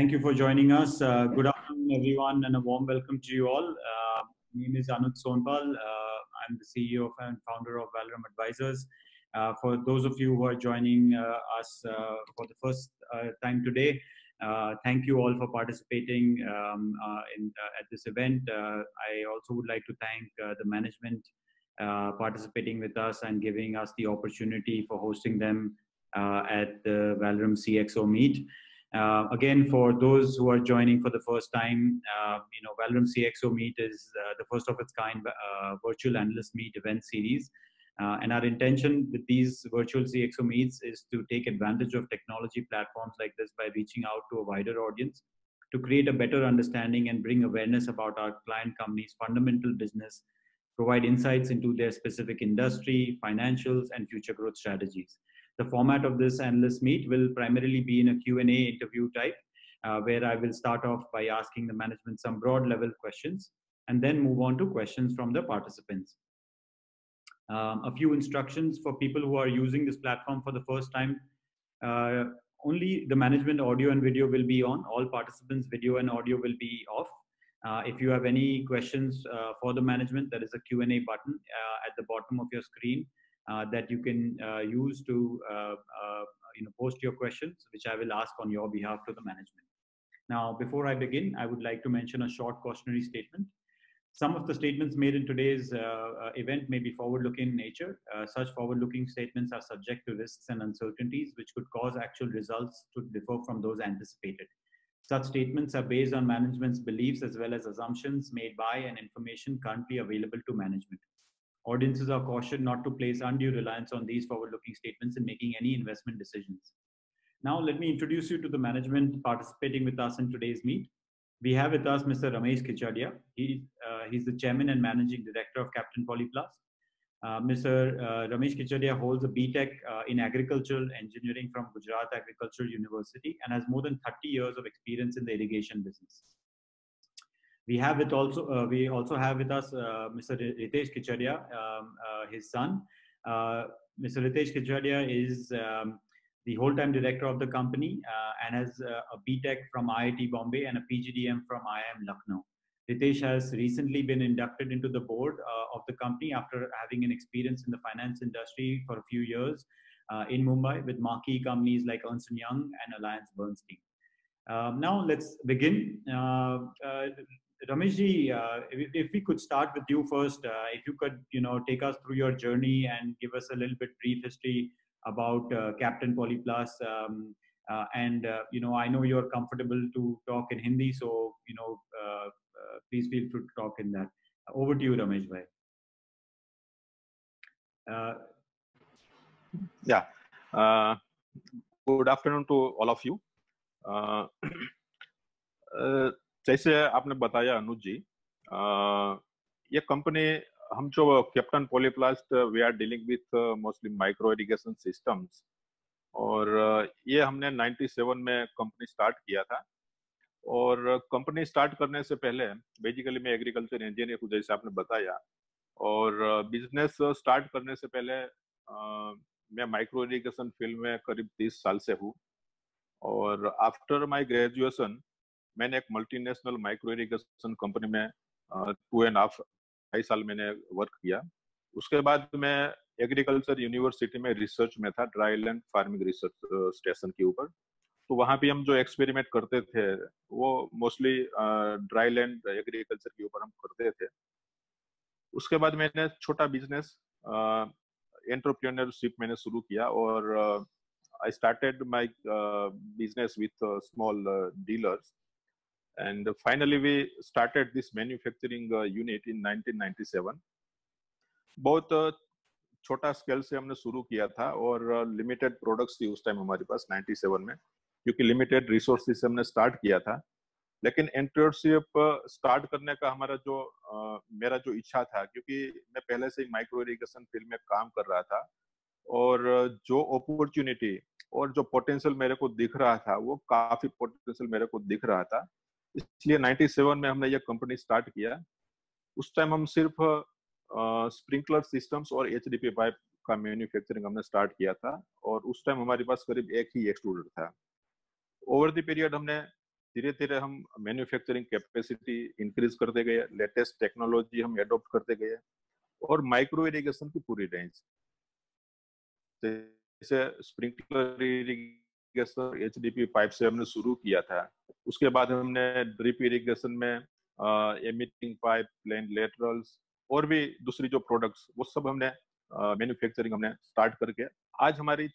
Thank you for joining us. Good afternoon, everyone, and a warm welcome to you all. My name is Anuj Sonpal. I'm the CEO and founder of Valorem Advisors. For those of you who are joining us for the first time today, thank you all for participating at this event. I also would like to thank the management participating with us and giving us the opportunity for hosting them at the Valorem CXO Meet. Again, for those who are joining for the first time, Valorem CXO Meet is the first of its kind virtual analyst meet event series. And our intention with these virtual CXO meets is to take advantage of technology platforms like this by reaching out to a wider audience to create a better understanding and bring awareness about our client company's fundamental business, provide insights into their specific industry, financials, and future growth strategies. The format of this analyst meet will primarily be in a Q&A interview type, where I will start off by asking the management some broad level questions and then move on to questions from the participants. A few instructions for people who are using this platform for the first time. Only the management audio and video will be on. All participants' video and audio will be off. If you have any questions for the management, there is a Q&A button at the bottom of your screen that you can use to post your questions, which I will ask on your behalf to the management. Now, before I begin, I would like to mention a short cautionary statement. Some of the statements made in today's event may be forward-looking in nature. Such forward-looking statements are subject to risks and uncertainties, which could cause actual results to differ from those anticipated. Such statements are based on management's beliefs as well as assumptions made by and information currently available to management. Audiences are cautioned not to place undue reliance on these forward-looking statements in making any investment decisions. Now, let me introduce you to the management participating with us in today's meet. We have with us Mr. Ramesh Kichadia. He's the Chairman and Managing Director of Captain Polyplus. Mr. Ramesh Kichadia holds a BTech in Agricultural Engineering from Gujarat Agricultural University and has more than 30 years of experience in the irrigation business. We also have with us Mr. Ritesh Kichadia, his son. Mr. Ritesh Kichadia is the whole-time director of the company and has a BTech from IIT Bombay and a PGDM from IIM Lucknow. Ritesh has recently been inducted into the board of the company after having an experience in the finance industry for a few years in Mumbai with marquee companies like Ernst & Young and Alliance Bernstein. Now let's begin. Rameshji, if we could start with you first, if you could, take us through your journey and give us a little bit brief history about Captain Polyplus. I know you're comfortable to talk in Hindi, so please feel free to talk in that. Over to you, Ramesh bhai. Good afternoon to all of you. जैसे आपने बताया अनुज जी, ये company हम जो Captain Polyplus we are dealing with mostly micro irrigation systems और ये हमने 97 में कंपनी स्टार्ट किया था। और कंपनी स्टार्ट करने से पहले बेसिकली मैं एग्रीकल्चर इंजीनियर हूँ जैसे आपने बताया, और बिजनेस स्टार्ट करने से पहले मैं माइक्रो इरिगेशन फील्ड में करीब 30 साल से हूँ। और आफ्टर माय ग्रेजुएशन मैंने एक मल्टीनेशनल माइक्रो इरिगेशन कंपनी में 2.5 साल मैंने वर्क किया। उसके बाद मैं एग्रीकल्चर यूनिवर्सिटी में रिसर्च में था, dry land farming research station के ऊपर। तो वहाँ पे हम जो एक्सपेरिमेंट करते थे वो मोस्टली ड्राई लैंड एग्रीकल्चर के ऊपर हम करते थे। उसके बाद मैंने छोटा बिजनेस एंटरप्रेन्योरशिप मैंने शुरू किया और I started my business with small dealers, and finally we started this manufacturing unit in 1997. बहुत छोटा स्केल से हमने शुरू किया था और लिमिटेड प्रोडक्ट्स थी उस टाइम हमारे पास 97 में, क्योंकि लिमिटेड रिसोर्सेज से हमने स्टार्ट किया था। लेकिन एंटरप्रेन्योरशिप स्टार्ट करने का मेरा जो इच्छा था, क्योंकि मैं पहले से ही माइक्रो इरिगेशन फील्ड में काम कर रहा था और जो अपॉर्चुनिटी और जो पोटेंशियल मेरे को दिख रहा था वो काफी पोटेंशियल मेरे को दिख रहा था, इसलिए 97 में हमने ये कंपनी स्टार्ट किया। उस टाइम हम सिर्फ स्प्रिंकलर सिस्टम्स और एचडीपी पाइप का मैन्युफैक्चरिंग हमने स्टार्ट किया था और उस टाइम हमारे पास करीब एक ही एक्सट्रूडर था। ओवर द पीरियड हमने धीरे धीरे हम मैन्युफैक्चरिंग कैपेसिटी इंक्रीज करते गए, लेटेस्ट टेक्नोलॉजी हम एडॉप्ट करते गए, और माइक्रो इरिगेशन की पूरी रेंज, जैसे स्प्रिंकलर इरिगेशन एचडीपी पाइप से हमने शुरू किया था। उसके बाद हमने ड्रिप इरिगेशन में एमिटिंग पाइप, प्लेन लेटरल्स और भी दूसरी जो प्रोडक्ट्स, वो सब हमने मैन्युफैक्चरिंग हमने स्टार्ट करके आज हमारी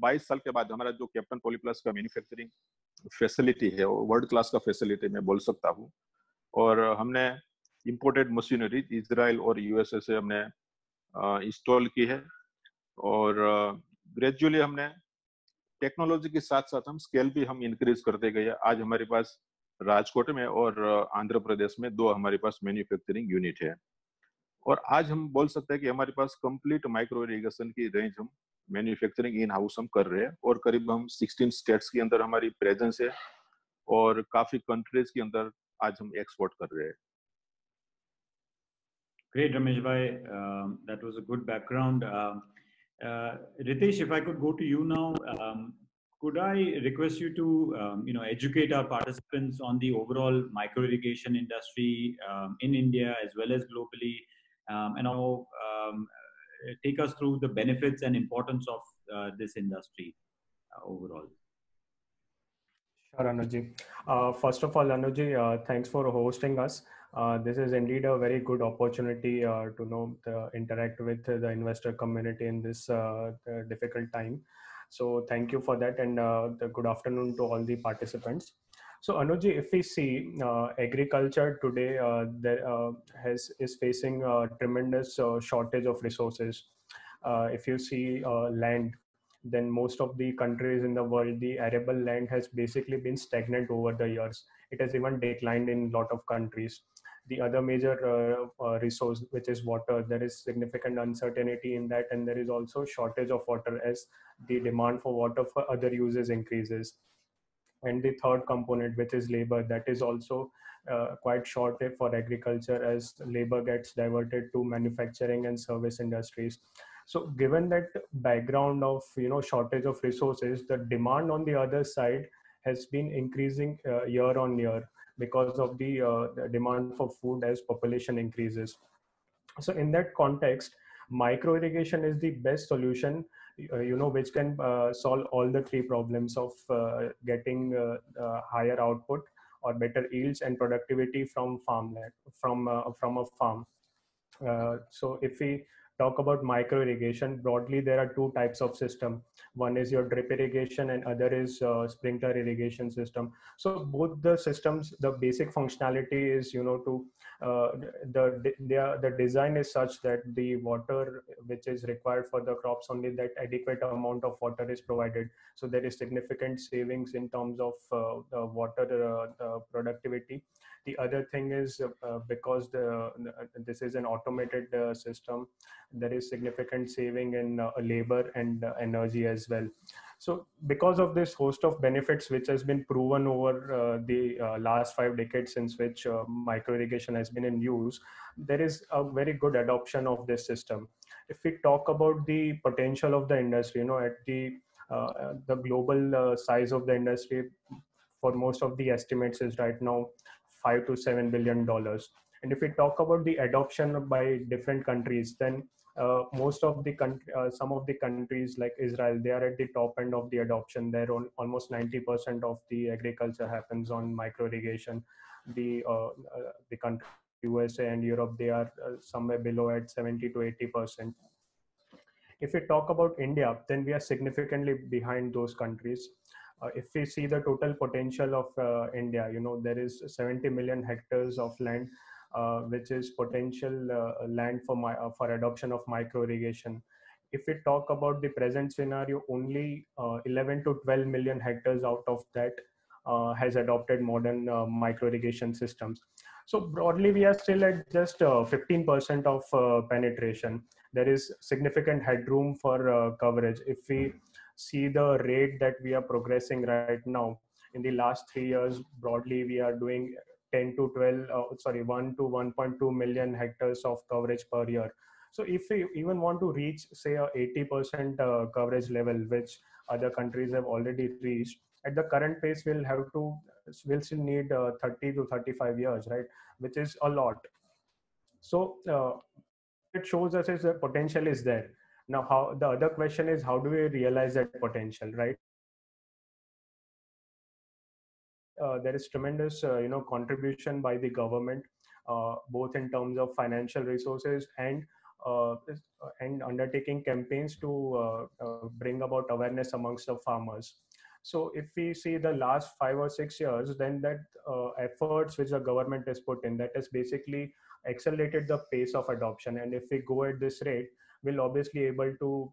22 साल के बाद हमारा जो कैप्टन पॉलीप्लस का मैन्युफैक्चरिंग फैसिलिटी है वो वर्ल्ड क्लास का फैसिलिटी मैं बोल सकता हूँ। और हमने इंपोर्टेड मशीनरी इजराइल और यूएसए से हमने इंस्टॉल की है, और ग्रेजुअली हमने टेक्नोलॉजी के साथ साथ हम स्केल भी हम इंक्रीज करते गए। आज हमारे पास राजकोट में और आंध्र प्रदेश में 2 हमारे पास मैन्युफैक्चरिंग यूनिट है, और आज हम बोल सकते हैं कि हमारे पास कंप्लीट माइक्रो इरिगेशन की रेंज हम मैन्युफैक्चरिंग इन हाउस हम कर रहे हैं, और करीब हम 16 स्टेट्स के अंदर हमारी प्रेजेंस है, और काफी कंट्रीज के अंदर आज हम एक्सपोर्ट कर रहे हैं। Great, Ramesh bhai. That was a good background. Ritesh, if I could go to you now, could I request you to educate our participants on the overall micro irrigation industry in India as well as globally, and now take us through the benefits and importance of this industry overall. Sure, Anuji. First of all, Anuji, thanks for hosting us. This is indeed a very good opportunity to interact with the investor community in this difficult time. So thank you for that, and good afternoon to all the participants. So Anuji, if we see agriculture today, is facing a tremendous shortage of resources. If you see land, then most of the countries in the world, the arable land has basically been stagnant over the years. It has even declined in a lot of countries. The other major resource, which is water, there is significant uncertainty in that, and there is also shortage of water as the demand for water for other uses increases. And the third component, which is labor, that is also quite short for agriculture as labor gets diverted to manufacturing and service industries. So given that background of shortage of resources, the demand on the other side has been increasing year on year because of the demand for food as population increases. So in that context, micro irrigation is the best solution, which can solve all the three problems of getting higher output or better yields and productivity from farmland, from a farm. So if we talk about micro irrigation broadly, there are two types of system. One is your drip irrigation and other is sprinkler irrigation system. So both the systems, the basic functionality is to the design is such that the water which is required for the crops, only that adequate amount of water is provided. So there is significant savings in terms of the water productivity. The other thing is because this is an automated system, there is significant saving in labor and energy as well. So because of this host of benefits, which has been proven over the last 5 decades since which micro irrigation has been in use, there is a very good adoption of this system. If we talk about the potential of the industry, at the global size of the industry for most of the estimates is right now $5 to $7 billion. And if we talk about the adoption by different countries, then some of the countries like Israel, they are at the top end of the adoption. There almost 90% of the agriculture happens on micro irrigation. The country USA and Europe, they are somewhere below at 70 to 80%. If we talk about India, then we are significantly behind those countries. If we see the total potential of India, there is 70 million hectares of land, which is potential land for adoption of micro irrigation. If we talk about the present scenario, only 11 to 12 million hectares out of that has adopted modern micro irrigation systems. So broadly, we are still at just 15% of penetration. There is significant headroom for coverage. If we see the rate that we are progressing right now, in the last 3 years, broadly, we are doing 1 to 1.2 million hectares of coverage per year. So if we even want to reach, say, a 80% coverage level, which other countries have already reached, at the current pace we'll still need 30 to 35 years, right? Which is a lot. So it shows us is the potential is there. Now, how the other question is, how do we realize that potential, right? There is tremendous, contribution by the government, both in terms of financial resources and undertaking campaigns to bring about awareness amongst the farmers. So if we see the last 5 or 6 years, then that efforts which the government has put in, that has basically accelerated the pace of adoption. And if we go at this rate, we'll obviously able to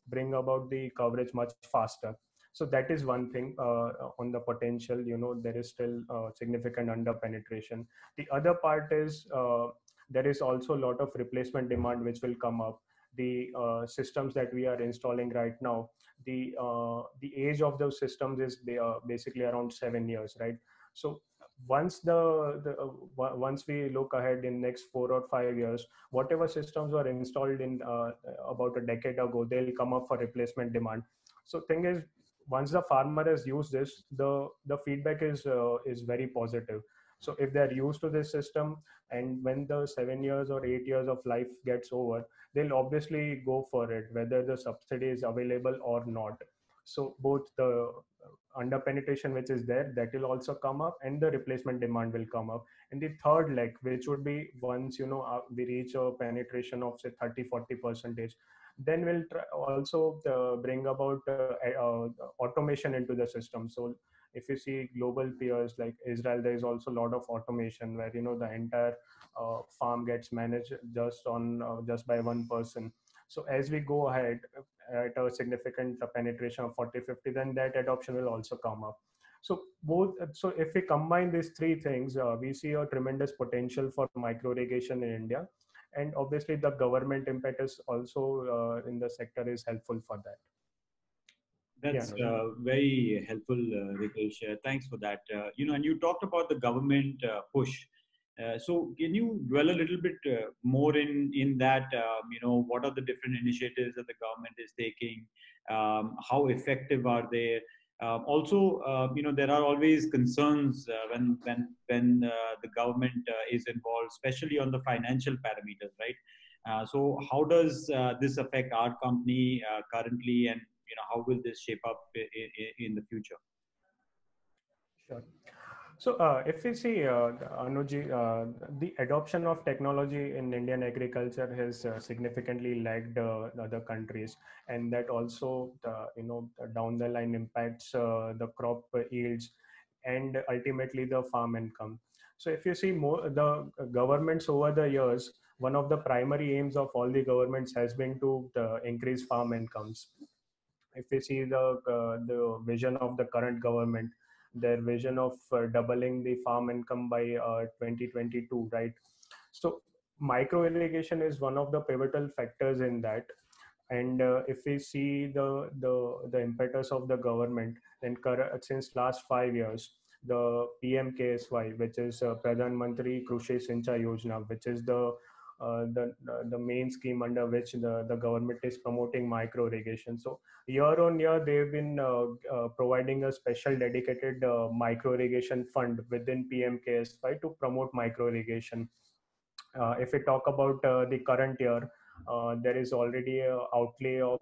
bring about the coverage much faster. So that is one thing on the potential. There is still significant under penetration. The other part is there is also a lot of replacement demand which will come up. The systems that we are installing right now, the age of those systems is basically around 7 years, right? So once once we look ahead in next 4 or 5 years, whatever systems were installed in about a decade ago, they'll come up for replacement demand. So thing is, once the farmer has used this, the feedback is very positive. So if they're used to this system, and when the 7 years or 8 years of life gets over, they'll obviously go for it, whether the subsidy is available or not. So both the under penetration which is there, that will also come up, and the replacement demand will come up. And the third leg, which would be once we reach a penetration of say 30-40%, then we'll also bring about automation into the system. So if you see global peers like Israel, there is also a lot of automation where the entire farm gets managed just by one person. So as we go ahead at a significant penetration of 40-50, then that adoption will also come up. So if we combine these three things, we see a tremendous potential for micro irrigation in India. And obviously the government impetus also in the sector is helpful for that. That's very helpful, Ritesh. Thanks for that. And you talked about the government push. So can you dwell a little bit more in that? What are the different initiatives that the government is taking? How effective are they? Also, there are always concerns when the government is involved, especially on the financial parameters, right? So how does this affect our company currently, and how will this shape up in the future? Sure. So if we see, Anuji, the adoption of technology in Indian agriculture has significantly lagged other countries, and that also, down the line impacts the crop yields and ultimately the farm income. So if you see the governments over the years, one of the primary aims of all the governments has been to increase farm incomes. If we see the vision of the current government, their vision of doubling the farm income by 2022, right? So micro irrigation is one of the pivotal factors in that. And if we see the impetus of the government, then since last 5 years, the PMKSY, which is Pradhan Mantri Krushi Sinchai Yojana, which is the main scheme under which the government is promoting micro irrigation. So year on year, they've been providing a special dedicated micro irrigation fund within PMKSY to promote micro irrigation. If we talk about the current year, there is already an outlay of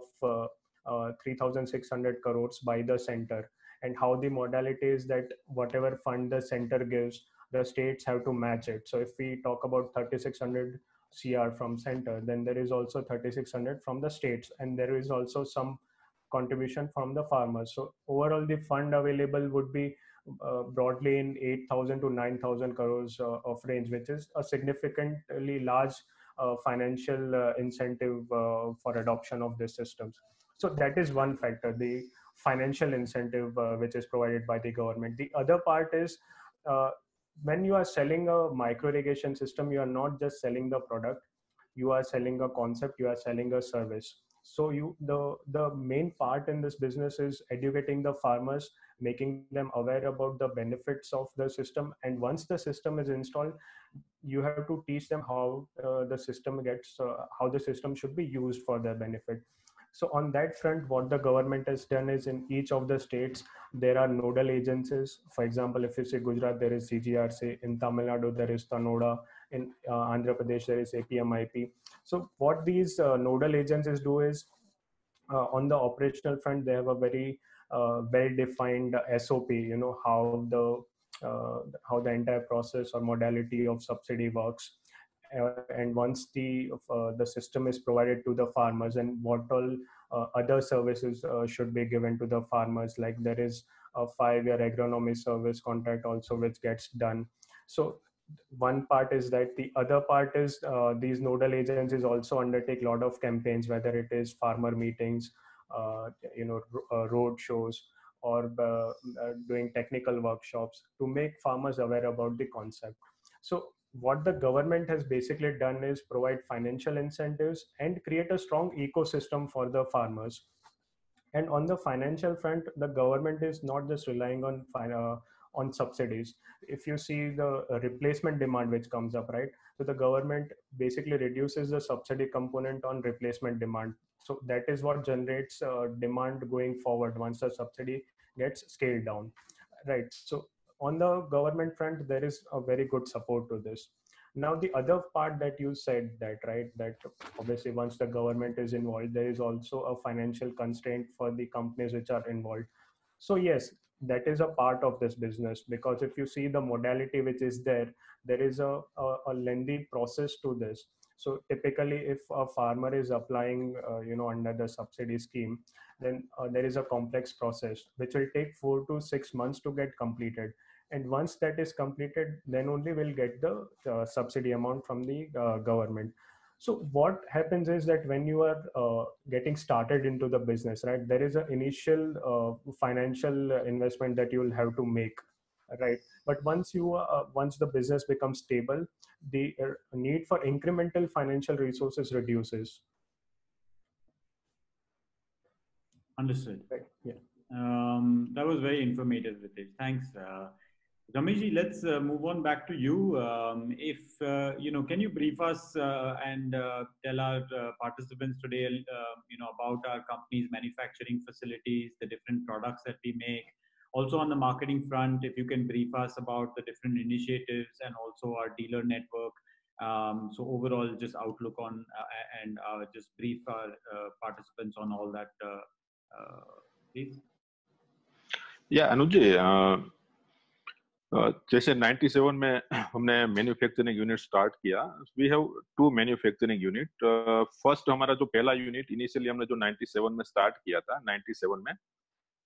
3,600 crores by the center. And how the modality is that whatever fund the center gives, the states have to match it. So if we talk about 3,600 CR from center, then there is also 3,600 from the states, and there is also some contribution from the farmers. So overall, the fund available would be broadly in 8,000 to 9,000 crores of range, which is a significantly large financial incentive for adoption of these systems. So that is one factor, the financial incentive which is provided by the government. The other part is when you are selling a micro irrigation system, you are not just selling the product, you are selling a concept, you are selling a service. So the main part in this business is educating the farmers, making them aware about the benefits of the system. And once the system is installed, you have to teach them how the system how the system should be used for their benefit. So on that front, what the government has done is in each of the states, there are nodal agencies. For example, if you say Gujarat, there is CGRC. In Tamil Nadu, there is Tanoda. In Andhra Pradesh, there is APMIP. So what these nodal agencies do is, on the operational front, they have a very well-defined SOP. You know how the entire process or modality of subsidy works, and once the system is provided to the farmers, and what all other services should be given to the farmers, like there is a 5-year agronomy service contract also which gets done. So one part is that. The other part is these nodal agencies also undertake a lot of campaigns, whether it is farmer meetings, road shows, or doing technical workshops to make farmers aware about the concept. So what the government has basically done is provide financial incentives and create a strong ecosystem for the farmers. And on the financial front, the government is not just relying on subsidies. If you see the replacement demand which comes up, right? So the government basically reduces the subsidy component on replacement demand. So that is what generates demand going forward once the subsidy gets scaled down, right? So on the government front, there is a very good support to this. Now, the other part that you said, that right, that obviously once the government is involved, there is also a financial constraint for the companies which are involved. So yes, that is a part of this business, because if you see the modality which is there, there is a lengthy process to this. So typically, if a farmer is applying, under the subsidy scheme, then there is a complex process which will take 4 to 6 months to get completed. And once that is completed, then only we'll get the subsidy amount from the government. So what happens is that when you are getting started into the business, right, there is an initial financial investment that you will have to make, right? But once the business becomes stable, the need for incremental financial resources reduces. Understood. Right. Yeah. That was very informative, Ritesh. Thanks. Rameshji, let's move on back to you. Can you brief us and tell our participants today, about our company's manufacturing facilities, the different products that we make. Also on the marketing front, if you can brief us about the different initiatives and also our dealer network. So overall, just outlook on and just brief our participants on all that, please. Yeah, Anuj जी, जैसे 97 में हमने manufacturing unit start किया. We have 2 manufacturing unit. First हमारा जो पहला unit initially हमने जो 97 में स्टार्ट किया था, 97 में,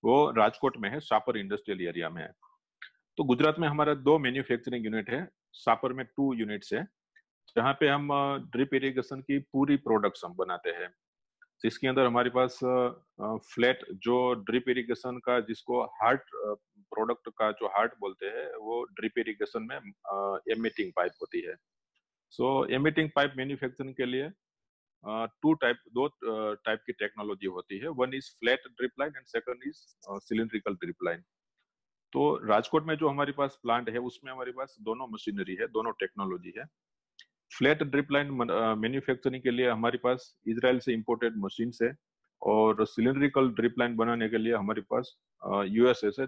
वो राजकोट में है, सापर इंडस्ट्रियल एरिया में है. तो गुजरात में हमारा 2 मैन्युफैक्चरिंग यूनिट है, सापर में 2 यूनिट्स है, जहाँ पे हम ड्रिप इरिगेशन की पूरी प्रोडक्ट्स हम बनाते हैं, जिसके अंदर हमारे पास फ्लैट जो ड्रिप इरिगेशन का, जिसको हार्ट प्रोडक्ट का जो हार्ट बोलते हैं, वो ड्रिप इरिगेशन में एमिटिंग पाइप होती है. सो एमिटिंग पाइप मैन्युफैक्चरिंग के लिए दो टाइप की टेक्नोलॉजी होती है. One is flat drip line and second is cylindrical drip line. तो राजकोट में जो हमारे पास प्लांट है, उसमें हमारे पास दोनों मशीनरी है, दोनों टेक्नोलॉजी है. फ्लैट ड्रिप लाइन मैन्युफैक्चरिंग के लिए हमारे पास इजराइल से इंपोर्टेड मशीन है, और सिलिंड्रिकल ड्रिप लाइन बनाने के लिए हमारे पास यूएसए से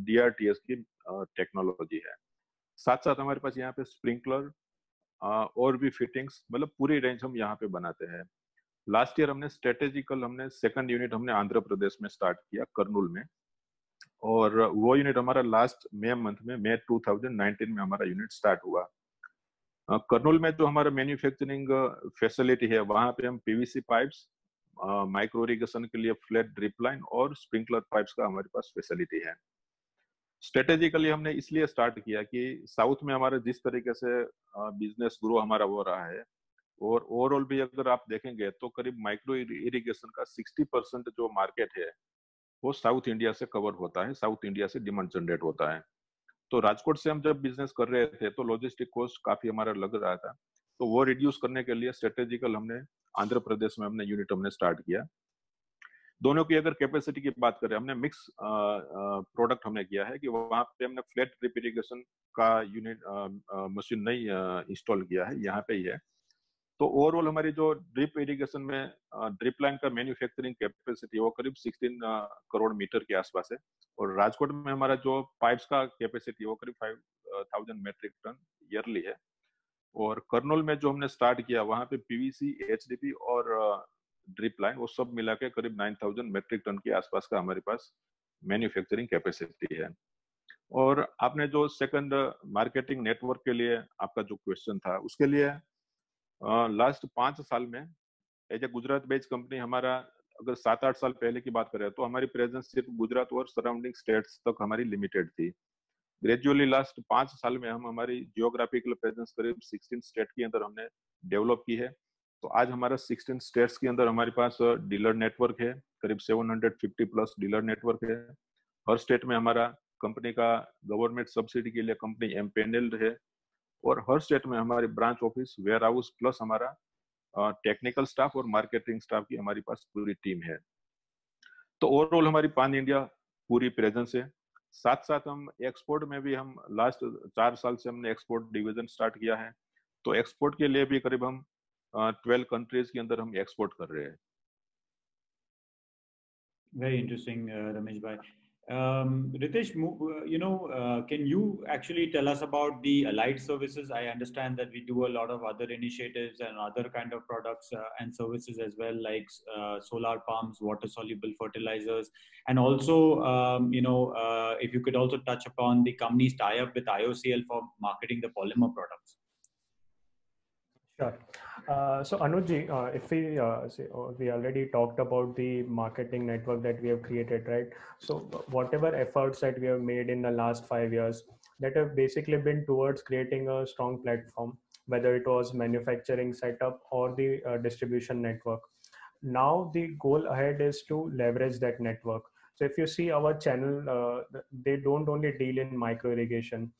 DRTS की टेक्नोलॉजी है. साथ साथ हमारे पास यहाँ पे स्प्रिंकलर और भी फिटिंग्स, मतलब पूरी रेंज हम यहाँ पे बनाते हैं. लास्ट ईयर हमने सेकंड यूनिट हमने आंध्र प्रदेश में स्टार्ट किया, कर्नूल में, और वो यूनिट हमारा लास्ट मई 2019 में हमारा यूनिट स्टार्ट हुआ. कर्नूल में जो हमारा मैन्युफैक्चरिंग फैसिलिटी है, वहां पे हम PVC पाइप्स, माइक्रो इरिगेशन के लिए फ्लैट ड्रिप लाइन और स्प्रिंकलर पाइप्स का हमारे पास फैसिलिटी है. स्ट्रेटेजिकली हमने इसलिए स्टार्ट किया कि साउथ में हमारा जिस तरीके से बिजनेस ग्रो हमारा हो रहा है, और ओवरऑल भी अगर आप देखेंगे तो करीब माइक्रो इरिगेशन का 60% जो मार्केट है वो साउथ इंडिया से कवर होता है, साउथ इंडिया से डिमांड जनरेट होता है. तो राजकोट से हम जब बिजनेस कर रहे थे तो लॉजिस्टिक कॉस्ट काफी हमारा लग रहा था, तो वो रिड्यूस करने के लिए स्ट्रेटेजिकल हमने आंध्र प्रदेश में यूनिट हमने स्टार्ट किया. दोनों की अगर कैपेसिटी की बात करें, हमने मिक्स प्रोडक्ट हमने किया है कि वहां पे हमने फ्लैट ड्रिप इरिगेशन का यूनिट मशीन नहीं इंस्टॉल किया है, यहाँ पे ही है. तो ओवरऑल हमारी जो ड्रिप इरिगेशन में ड्रिप लाइन का मैन्युफैक्चरिंग कैपेसिटी वो करीब 16 करोड़ मीटर के आसपास है, और राजकोट में हमारा जो पाइप्स का कैपेसिटी वो करीब 5,000 मेट्रिक टन ईयरली है। और कर्नूल में जो हमने स्टार्ट किया वहां पे पीवीसी, एचडीपी और ड्रिप लाइन वो सब मिला के करीब 9,000 मेट्रिक टन के आसपास का हमारे पास मैन्युफैक्चरिंग कैपेसिटी है। और आपने जो सेकंड मार्केटिंग नेटवर्क के लिए आपका जो क्वेश्चन था, उसके लिए लास्ट 5 साल में as a Gujarat based company हमारा, अगर 7-8 साल पहले की बात करें तो हमारी प्रेजेंस सिर्फ गुजरात और सराउंडिंग स्टेट्स तक हमारी लिमिटेड थी। ग्रेजुअली लास्ट 5 साल में हम हमारी जियोग्राफिकल प्रेजेंस करीब 16 स्टेट के अंदर हमने डेवलप की है। तो आज हमारा 16 स्टेट्स के अंदर हमारे पास डीलर नेटवर्क है, करीब 750 प्लस डीलर नेटवर्क है। हर स्टेट में हमारा कंपनी का गवर्नमेंट सब्सिडी के लिए कंपनी एमपैनल्ड है, और हर स्टेट में हमारे branch office, warehouse plus हमारा टेक्निकल स्टाफ और मार्केटिंग स्टाफ की हमारी पास पूरी टीम है। तो ओवरऑल हमारी पान इंडिया पूरी प्रेजेंस है। साथ साथ हम एक्सपोर्ट में भी, हम लास्ट 4 साल से हमने एक्सपोर्ट डिवीजन स्टार्ट किया है, तो एक्सपोर्ट के लिए भी करीब हम 12 कंट्रीज के अंदर हम एक्सपोर्ट कर रहे हैं। Very interesting, Ramesh bhai. Ritesh, can you actually tell us about the allied services? I understand that we do a lot of other initiatives and other kind of products and services as well, like solar pumps, water soluble fertilizers, and also, if you could also touch upon the company's tie-up with IOCL for marketing the polymer products. Sure. So Anuj, if we we already talked about the marketing network that we have created, right? So whatever efforts that we have made in the last 5 years, that have basically been towards creating a strong platform, whether it was manufacturing setup or the distribution network. Now the goal ahead is to leverage that network. So if you see our channel, they don't only deal in micro irrigation.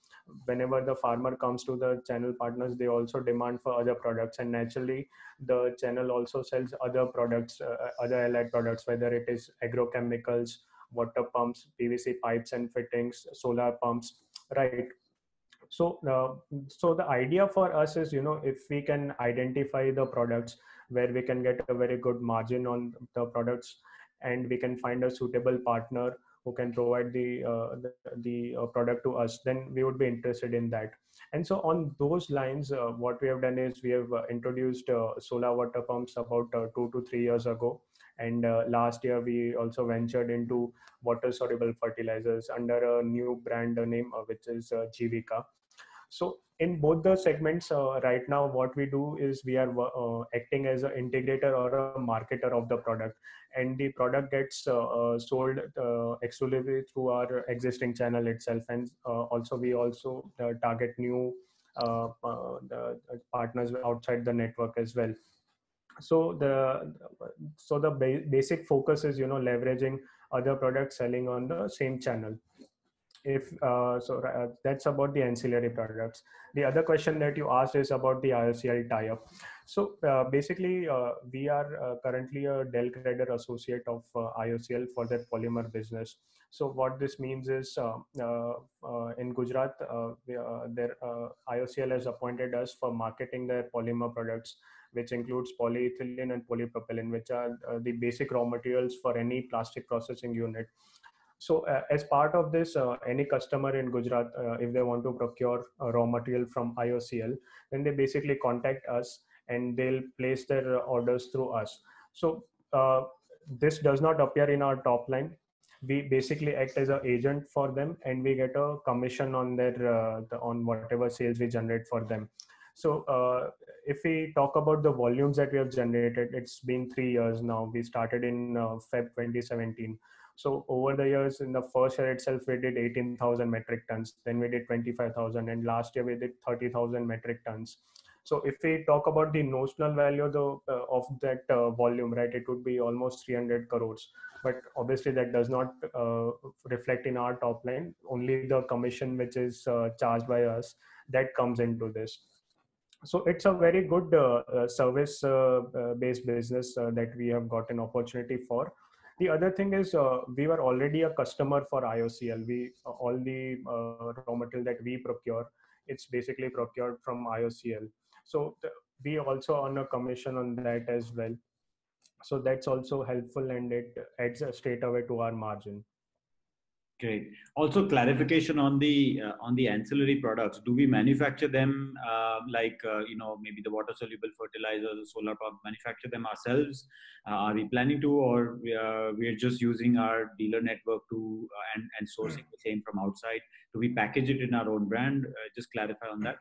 Whenever the farmer comes to the channel partners, they also demand for other products, and naturally the channel also sells other products, other allied products, whether it is agrochemicals, water pumps, PVC pipes and fittings, solar pumps, right? So the idea for us is, if we can identify the products where we can get a very good margin on the products, and we can find a suitable partner who can provide the product to us, then we would be interested in that. And so on those lines, what we have done is we have introduced solar water pumps about 2 to 3 years ago. And last year we also ventured into water soluble fertilizers under a new brand name, which is Jivika. So in both the segments, right now, what we do is we are acting as an integrator or a marketer of the product, and the product gets sold exclusively through our existing channel itself. And also we also target new the partners outside the network as well. So the basic focus is, leveraging other products selling on the same channel. That's about the ancillary products. The other question that you asked is about the IOCL tie-up. So basically, we are currently a Dell Grader associate of IOCL for their polymer business. So what this means is, in Gujarat, their IOCL has appointed us for marketing their polymer products, which includes polyethylene and polypropylene, which are the basic raw materials for any plastic processing unit. So as part of this, any customer in Gujarat, if they want to procure raw material from IOCL, then they basically contact us and they'll place their orders through us. So this does not appear in our top line. We basically act as an agent for them, and we get a commission on their on whatever sales we generate for them. So if we talk about the volumes that we have generated, it's been 3 years now. We started in Feb 2017. So over the years, in the first year itself, we did 18,000 metric tons. Then we did 25,000, and last year we did 30,000 metric tons. So if we talk about the notional value of that volume, right, it would be almost 300 crores. But obviously that does not reflect in our top line. Only the commission which is charged by us, that comes into this. So it's a very good service-based business that we have got an opportunity for. The other thing is we were already a customer for IOCL. All the raw material that we procure it's basically procured from IOCL. So we also earn a commission on that as well. So that's also helpful, and it adds straight away to our margin. Great. Also, clarification on the ancillary products. Do we manufacture them maybe the water soluble fertilizers, the solar pump, manufacture them ourselves? Are we planning to, or we're just using our dealer network to and sourcing the same from outside? Do we package it in our own brand? Just clarify on that.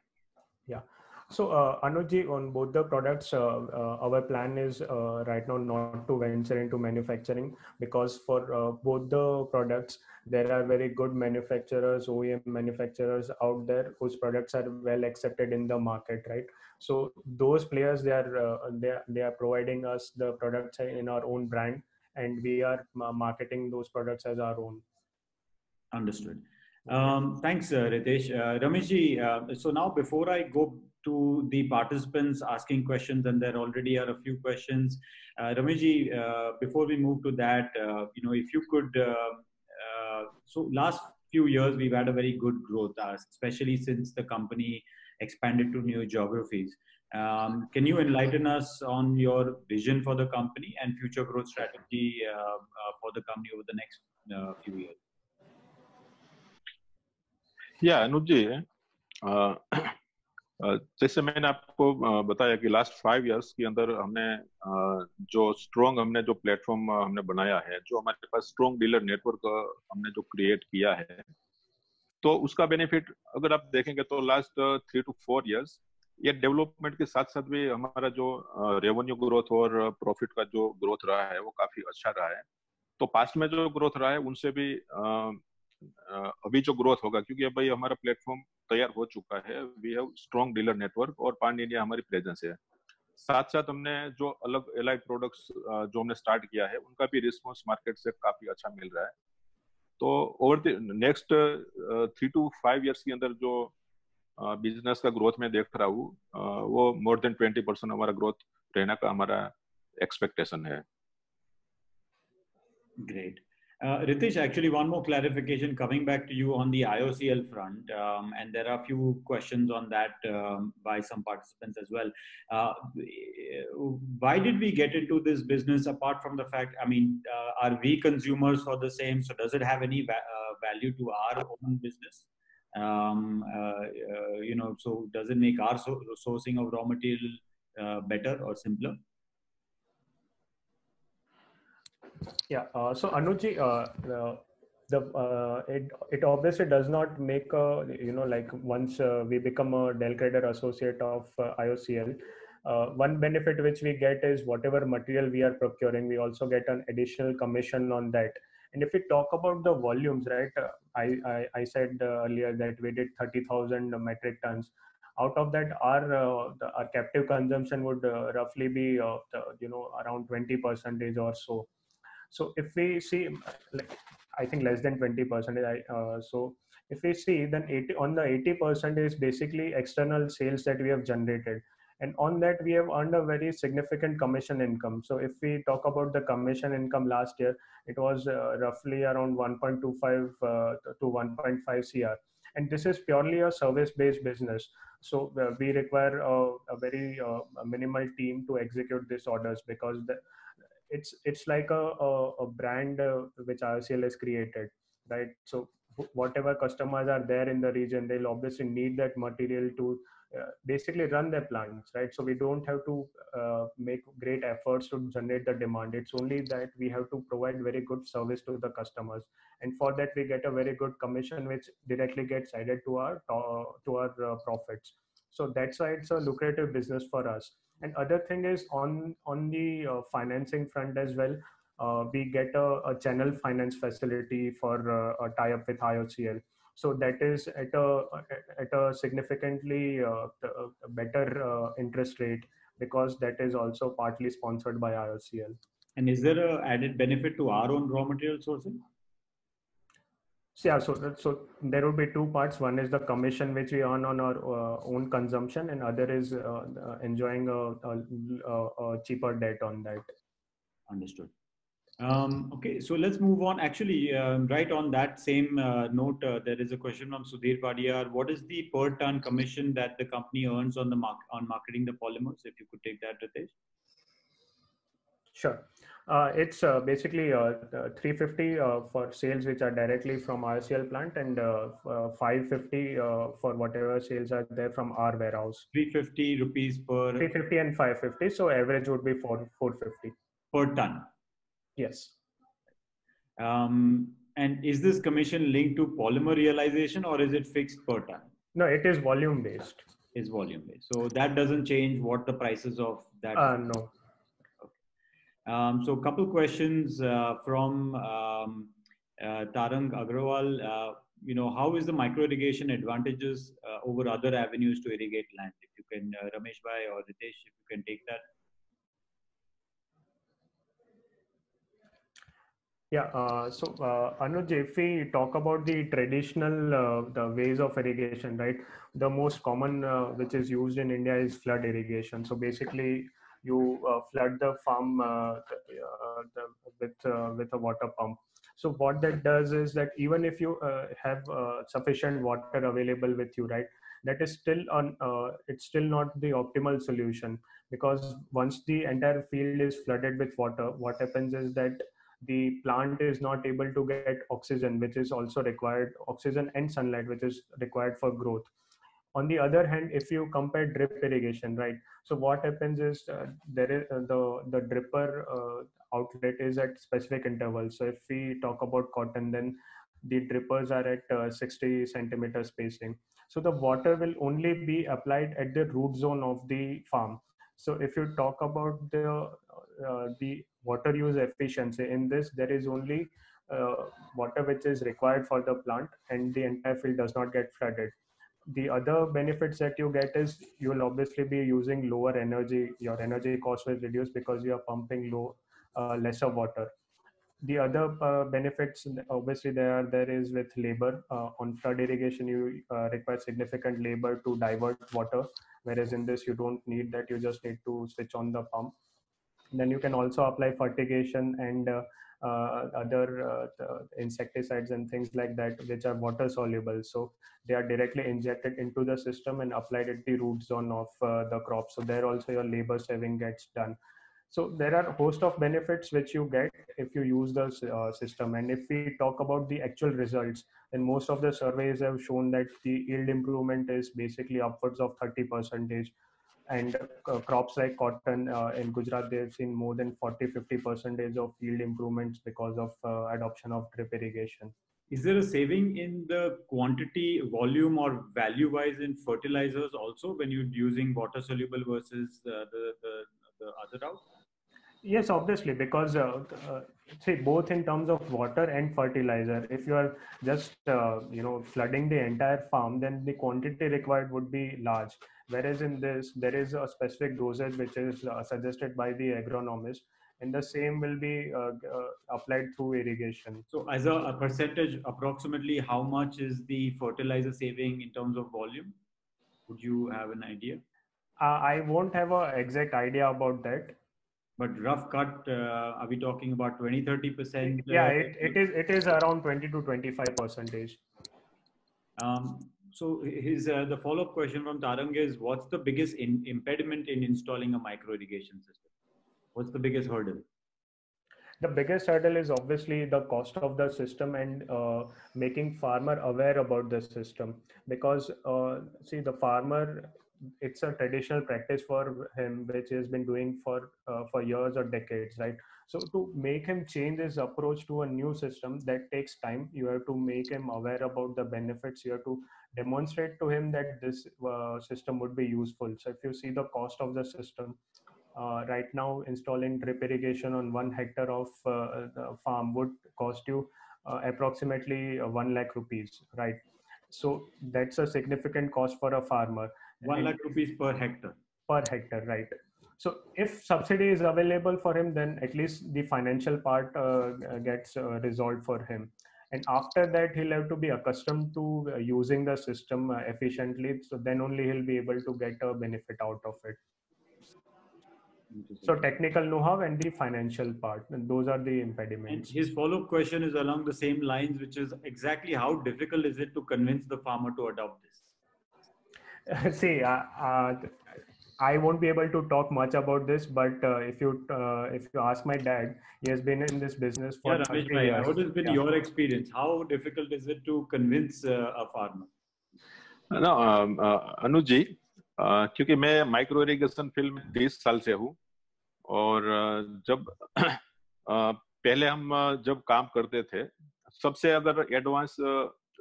Yeah. So Anuj, on both the products, our plan is right now not to venture into manufacturing, because for both the products, there are very good manufacturers, OEM manufacturers out there whose products are well accepted in the market, right? So those players, they are providing us the products in our own brand, and we are marketing those products as our own. Understood. Thanks, Ritesh. Rameshji, so now before I go to the participants asking questions, and there already are a few questions, Rameshji, before we move to that, if you could, so last few years we've had a very good growth, especially since the company expanded to new geographies. Can you enlighten us on your vision for the company and future growth strategy for the company over the next few years? या अनुज जी, जैसे मैंने आपको बताया कि last 5 years के अंदर हमने जो प्लेटफॉर्म हमने बनाया है, जो हमारे पास स्ट्रॉन्ग डीलर नेटवर्क हमने जो क्रिएट किया है, तो उसका बेनिफिट अगर आप देखेंगे तो लास्ट 3 to 4 इयर्स ये डेवलपमेंट के साथ साथ भी हमारा जो रेवेन्यू ग्रोथ और प्रॉफिट का जो ग्रोथ रहा है वो काफी अच्छा रहा है। तो पास्ट में जो ग्रोथ रहा है उनसे भी अभी जो ग्रोथ होगा, क्योंकि भाई हमारा प्लेटफॉर्म तैयार हो चुका है, we have strong dealer network और पान इंडिया हमारी प्रेजेंस है। साथ साथ हमने जो अलग एलाइड प्रोडक्ट्स जो हमने स्टार्ट किया है उनका भी रिस्पॉन्स मार्केट से काफी अच्छा मिल रहा है। तो over the next 3 to 5 years के अंदर जो बिजनेस का ग्रोथ में देख रहा हूँ, वो मोर देन 20% हमारा ग्रोथ रहने का हमारा एक्सपेक्टेशन है। Great. Ritesh, actually, one more clarification coming back to you on the IOCL front, and there are a few questions on that by some participants as well. Why did we get into this business apart from the fact, I mean, are we consumers for the same? So does it have any value to our own business? So does it make our sourcing of raw material better or simpler? Yeah. So Anuj, it obviously does not make like once we become a Del Trader associate of IOCL, one benefit which we get is whatever material we are procuring, we also get an additional commission on that. And if we talk about the volumes, right, I said earlier that we did 30,000 metric tons. Out of that, our captive consumption would roughly be around 20% or so. So if we see, like, I think less than 20%. So if we see, then 80% is basically external sales that we have generated. And on that, we have earned a very significant commission income. So if we talk about the commission income last year, it was roughly around 1.25 to 1.5 CR. And this is purely a service-based business. So we require a very minimal team to execute these orders, because it's like a brand which IOCL has created, right? So whatever customers are there in the region, they'll obviously need that material to basically run their plants, right? So we don't have to make great efforts to generate the demand. It's only that we have to provide very good service to the customers, and for that we get a very good commission which directly gets added to our profits. So that's why it's a lucrative business for us. And other thing is on the financing front as well, we get a channel finance facility for a tie-up with IOCL. So that is at a significantly better interest rate, because that is also partly sponsored by IOCL. And is there an added benefit to our own raw material sourcing? Yeah, so there will be two parts. One is the commission which we earn on our own consumption, and other is enjoying a cheaper debt on that. Understood. Okay, so let's move on. Actually, right on that same note, there is a question from Sudhir Padiyar. What is the per ton commission that the company earns on the on marketing the polymers? If you could take that, Ritesh. Sure. It's basically 350 for sales which are directly from RCL plant, and 550 for whatever sales are there from our warehouse. 350 rupees per 350 and 550. So average would be 450 per ton. Yes. And is this commission linked to polymer realization or is it fixed per ton? No, it is volume based. Is volume based. So that doesn't change what the prices of that. No. So a couple questions from Tarang Agrawal. How is the micro irrigation advantages over other avenues to irrigate land? If you can, Ramesh Bhai or Ritesh, if you can take that. Yeah, Anuj, if we talk about the traditional the ways of irrigation, right? The most common which is used in India is flood irrigation. So basically, you flood the farm with a water pump. So what that does is that even if you have sufficient water available with you, right, that is still on. It's still not the optimal solution, because once the entire field is flooded with water, what happens is that the plant is not able to get oxygen, which is also required, oxygen and sunlight, which is required for growth. On the other hand, if you compare drip irrigation, right, so what happens is there is the dripper outlet is at specific intervals. So if we talk about cotton, then the drippers are at 60 centimeter spacing, so the water will only be applied at the root zone of the farm. So if you talk about the water use efficiency in this, there is only water which is required for the plant, and the entire field does not get flooded. The other benefits that you get is you will obviously be using lower energy. Your energy cost will reduce because you are pumping lesser water. The other benefits, obviously, there is with labor. On flood irrigation, you require significant labor to divert water, whereas in this you don't need that. You just need to switch on the pump. Then you can also apply fertigation and other insecticides and things like that, which are water soluble. So they are directly injected into the system and applied at the root zone of the crop. So there also your labor saving gets done. So there are a host of benefits which you get if you use the system. And if we talk about the actual results, then most of the surveys have shown that the yield improvement is basically upwards of 30%. And crops like cotton in Gujarat, they've seen more than 40-50% of yield improvements because of adoption of drip irrigation. Is there a saving in the quantity, volume, or value wise in fertilizers also when you're using water soluble versus the other route? Yes, obviously, because see, both in terms of water and fertilizer, if you are just flooding the entire farm, then the quantity required would be large. Whereas in this, there is a specific dosage which is suggested by the agronomist, and the same will be applied through irrigation. So, as a percentage, approximately how much is the fertilizer saving in terms of volume? Would you have an idea? I won't have an exact idea about that. But rough cut, are we talking about 20-30%? Yeah, it is around 20 to 25%. So the follow-up question from Tarang is, what's the biggest impediment in installing a micro irrigation system? What's the biggest hurdle? The biggest hurdle is obviously the cost of the system, and making farmer aware about the system, because see, the farmer, it's a traditional practice for him which he has been doing for years or decades, right? So to make him change his approach to a new system, that takes time. You have to make him aware about the benefits. You have to demonstrate to him that this system would be useful. So if you see the cost of the system, right now installing drip irrigation on 1 hectare of the farm would cost you approximately 1 lakh rupees, right? So that's a significant cost for a farmer. 1 lakh rupees per hectare. Per hectare, right? So if subsidy is available for him, then at least the financial part gets resolved for him. And after that, he'll have to be accustomed to using the system efficiently. So then only he'll be able to get a benefit out of it. So technical know-how and the financial part, and those are the impediments. And his follow-up question is along the same lines, which is exactly how difficult is it to convince the farmer to adopt this? See, I won't be able to talk much about this, but if you ask my dad, he has been in this business for 30 years. What has been your experience? How difficult is it to convince a farmer? No, अनुज जी, क्योंकि मैं micro irrigation field में 30 साल से हूँ और जब पहले हम जब काम करते थे, सबसे अगर एडवांस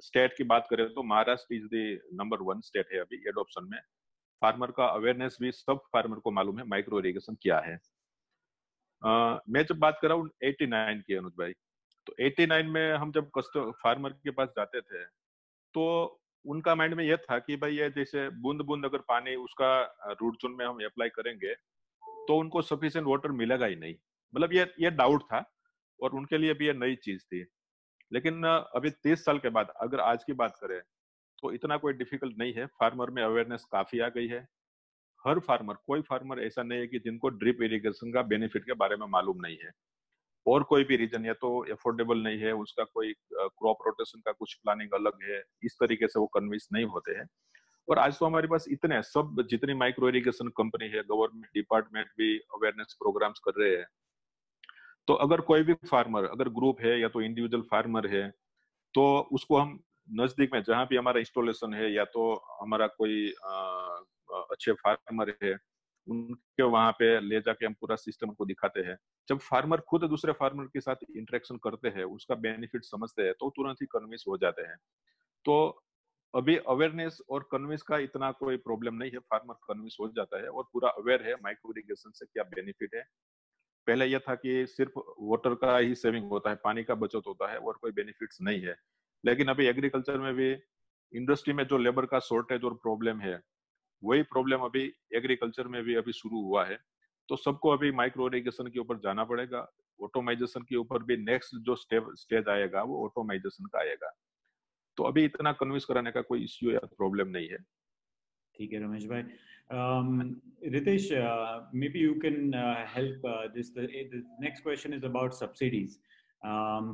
स्टेट की बात करें तो Maharashtra is the number 1 state है अभी एडॉप्शन में। फार्मर का अवेयरनेस भी सब फार्मर को मालूम है माइक्रो इरिगेशन क्या है। मैं जब बात कर रहा हूँ 89 की अनुज भाई, तो 89 में हम जब फार्मर के पास जाते थे तो उनका माइंड में यह था कि भाई ये जैसे बूंद बूंद अगर पानी उसका रूट जोन में हम अप्लाई करेंगे तो उनको सफिशिएंट वाटर मिलेगा ही नहीं, मतलब ये डाउट था और उनके लिए भी ये नई चीज थी। लेकिन अभी 30 साल के बाद अगर आज की बात करें तो इतना कोई डिफिकल्ट नहीं है, फार्मर में अवेयरनेस काफी आ गई है। हर फार्मर, कोई फार्मर ऐसा नहीं है कि जिनको ड्रिप इरिगेशन का बेनिफिट के बारे में मालूम नहीं है, और कोई भी रीजन या तो अफोर्डेबल नहीं है, उसका कोई क्रॉप रोटेशन का कुछ प्लानिंग अलग है, इस तरीके से वो कन्विंस नहीं होते हैं। और आज तो हमारे पास इतने सब जितनी माइक्रो इरिगेशन कंपनी है, गवर्नमेंट डिपार्टमेंट भी अवेयरनेस प्रोग्राम्स कर रहे हैं। तो अगर कोई भी फार्मर, अगर ग्रुप है या तो इंडिविजुअल फार्मर है, तो उसको हम नजदीक में जहां भी हमारा इंस्टॉलेशन है या तो हमारा कोई अच्छे फार्मर है उनके वहां पे ले जाके हम पूरा सिस्टम को दिखाते हैं। जब फार्मर खुद दूसरे फार्मर के साथ इंटरेक्शन करते हैं, उसका बेनिफिट समझते हैं, तो तुरंत ही कन्विंस हो जाते हैं। तो अभी अवेयरनेस और कन्विंस का इतना कोई प्रॉब्लम नहीं है, फार्मर कन्विंस हो जाता है और पूरा अवेयर है माइक्रो इरिगेशन से क्या बेनिफिट है। पहले यह था कि सिर्फ वाटर का ही सेविंग होता है, पानी का बचत होता है और कोई बेनिफिट्स नहीं है। लेकिन अभी एग्रीकल्चर में भी, इंडस्ट्री में जो लेबर का शॉर्टेज और प्रॉब्लम है, वही प्रॉब्लम अभी एग्रीकल्चर में भी अभी शुरू हुआ है। तो सबको अभी माइक्रो इरिगेशन के ऊपर जाना पड़ेगा। ऑटोमाइजेशन के ऊपर भी नेक्स्ट जो स्टेज आएगा वो ऑटोमाइजेशन का आएगा। तो अभी इतना कन्विंस कराने का कोई इश्यू या प्रॉब्लम नहीं है। ठीक है रमेश भाई। Ritesh, maybe you can help this. The next question is about subsidies.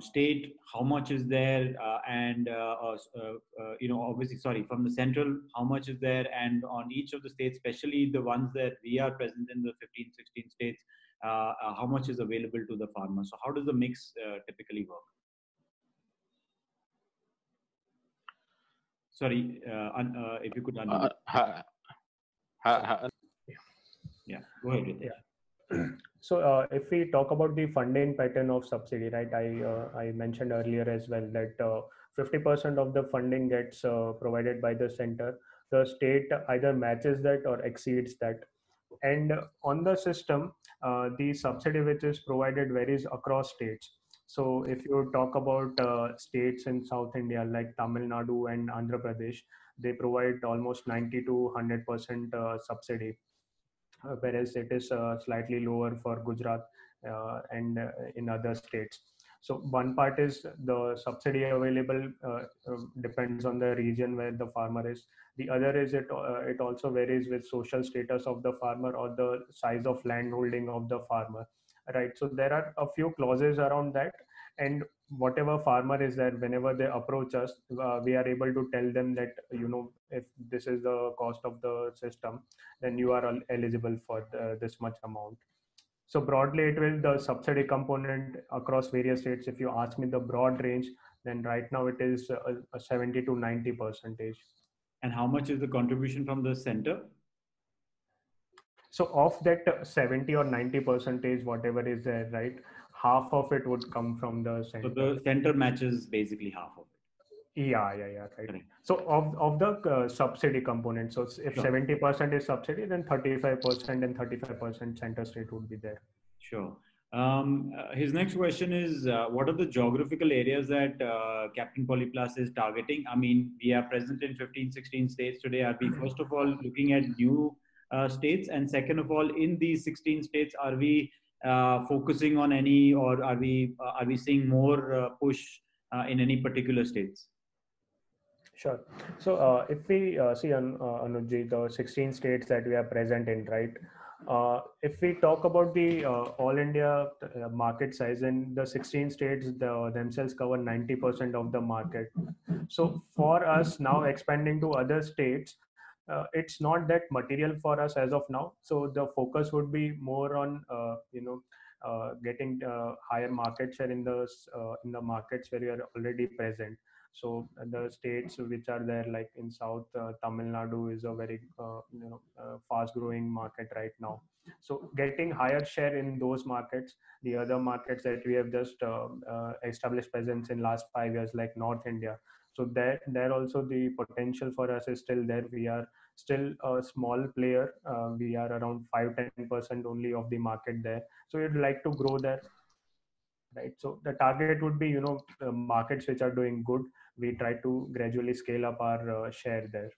State, how much is there, and obviously, sorry, from the central, how much is there, and on each of the states, especially the ones that we are present in, the 15, 16 states, how much is available to the farmer? So how does the mix typically work? Sorry, if you could unmute. Yeah, go ahead, Ritesh. Yeah. So if we talk about the funding pattern of subsidy, right, I mentioned earlier as well that 50% of the funding gets provided by the center. The state either matches that or exceeds that. And on the system, the subsidy which is provided varies across states. So if you talk about states in South India like Tamil Nadu and Andhra Pradesh, they provide almost 90 to 100% subsidy. Whereas it is slightly lower for Gujarat and in other states. So one part is the subsidy available depends on the region where the farmer is. The other is it also varies with social status of the farmer or the size of land holding of the farmer, right? So there are a few clauses around that, and whatever farmer is there, whenever they approach us, we are able to tell them that, if this is the cost of the system, then you are eligible for this much amount. So broadly, it will the subsidy component across various states. If you ask me the broad range, then right now it is a 70 to 90%. And how much is the contribution from the center? So of that 70 or 90%, whatever is there, right, half of it would come from the center. So the center matches basically half of it. Yeah, right. Correct. So of the subsidy component, so if 70% is subsidy, then 35% and 35% center state would be there. Sure. His next question is, what are the geographical areas that Captain Polyplus is targeting? I mean, we are present in 15, 16 states today. Are we first of all looking at new states? And second of all, in these 16 states, are we focusing on any, or are we seeing more push in any particular states? Sure. So if we see on Anuj, the 16 states that we are present in, right? If we talk about the all India market size, and the 16 states themselves cover 90% of the market. So for us now expanding to other states, it's not that material for us as of now. So the focus would be more on getting higher market share in the markets where we are already present. So the states which are there, like in South, Tamil Nadu is a very fast growing market right now. So getting higher share in those markets, the other markets that we have just established presence in last 5 years, like North India. So there also the potential for us is still there. We are still a small player. We are around 5-10% only of the market there. So we'd like to grow there, right? So the target would be, markets which are doing good. We try to gradually scale up our share there.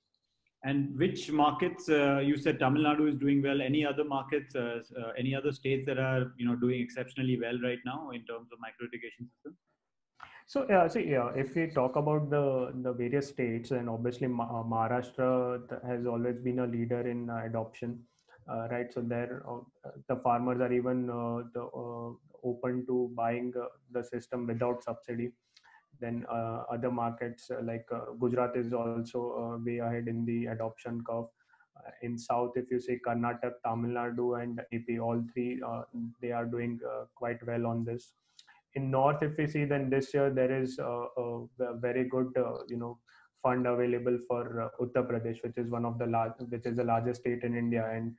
And which markets, you said Tamil Nadu is doing well. Any other markets, any other states that are, doing exceptionally well right now in terms of micro irrigation system? So if we talk about the various states, and obviously Maharashtra has always been a leader in adoption, right? So there, the farmers are even open to buying the system without subsidy. Then other markets like Gujarat is also way ahead in the adoption curve. In South, if you say Karnataka, Tamil Nadu, and AP, all three they are doing quite well on this. In North, if we see, then this year there is a very good fund available for Uttar Pradesh, which is which is the largest state in India. And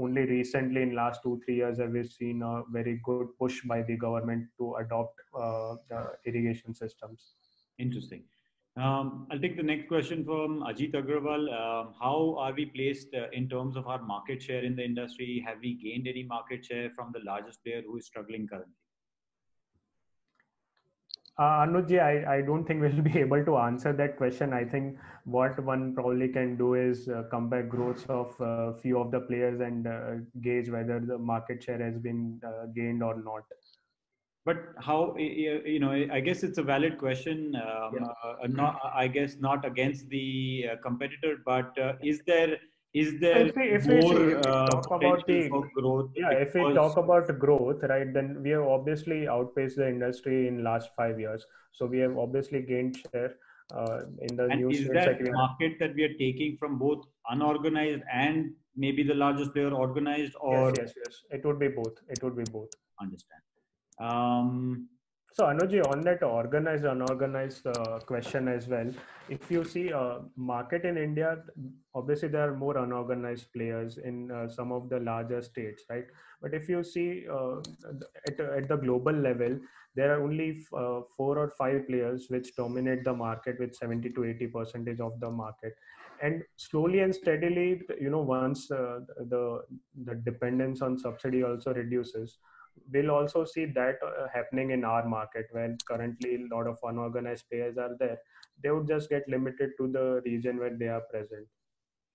only recently in last 2-3 years have we seen a very good push by the government to adopt the irrigation systems. Interesting. I'll take the next question from Ajit Agrawal. How are we placed in terms of our market share in the industry? Have we gained any market share from the largest player who is struggling currently? Anuj, I don't think we'll be able to answer that question. I think what one probably can do is compare growths of a few of the players and gauge whether the market share has been gained or not. But how, I guess it's a valid question. Not, I guess, not against the competitor, but is there more potential for growth? Yeah, if we talk about growth, right, then we have obviously outpaced the industry in last 5 years. So we have obviously gained share in the new states. Is that market that we are taking from both unorganized and maybe the largest player organized? Or yes, it would be both. It would be both. Understand. So Anuj, on that organized unorganized question as well, if you see market in India, obviously there are more unorganized players in some of the larger states, right? But if you see at the global level, there are only 4 or 5 players which dominate the market with 70 to 80% of the market. And slowly and steadily, once the dependence on subsidy also reduces, we'll also see that happening in our market, where currently a lot of unorganized players are there. They would just get limited to the region where they are present.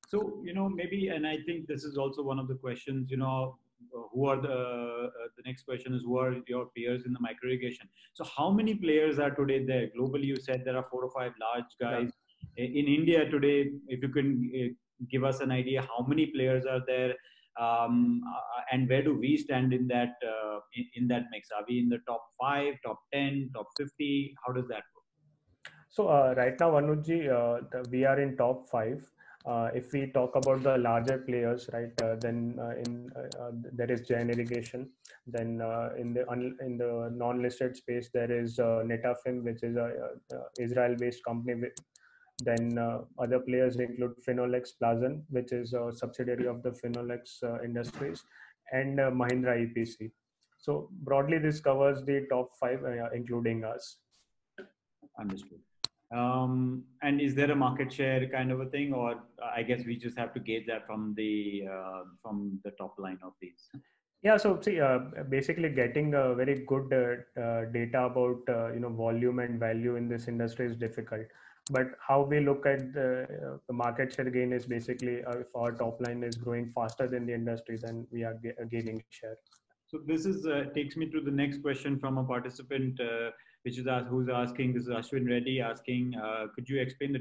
So, maybe, and I think this is also one of the questions, who are the next question is, who are your peers in the micro irrigation? So how many players are today there? Globally, you said there are 4 or 5 large guys. Yeah. In India today, if you can give us an idea, how many players are there? And where do we stand in that mix? Are we in the top 5, top 10, top 50? How does that work? So right now, Anuj, we are in top 5. If we talk about the larger players, right, then there is Jain Irrigation. Then in the non-listed space, there is Netafim, which is a Israel-based company. Then other players include Finolex Plazan, which is a subsidiary of the Finolex Industries, and Mahindra EPC. So broadly, this covers the top 5, including us. Understood. And is there a market share kind of a thing, or I guess we just have to gauge that from the top line of these? Yeah, so see, basically getting very good data about volume and value in this industry is difficult. But how we look at the market share gain is basically if our top line is growing faster than the industry, then we are gaining share. So this is takes me to the next question from a participant, which is who's asking. This is Ashwin Reddy asking, could you explain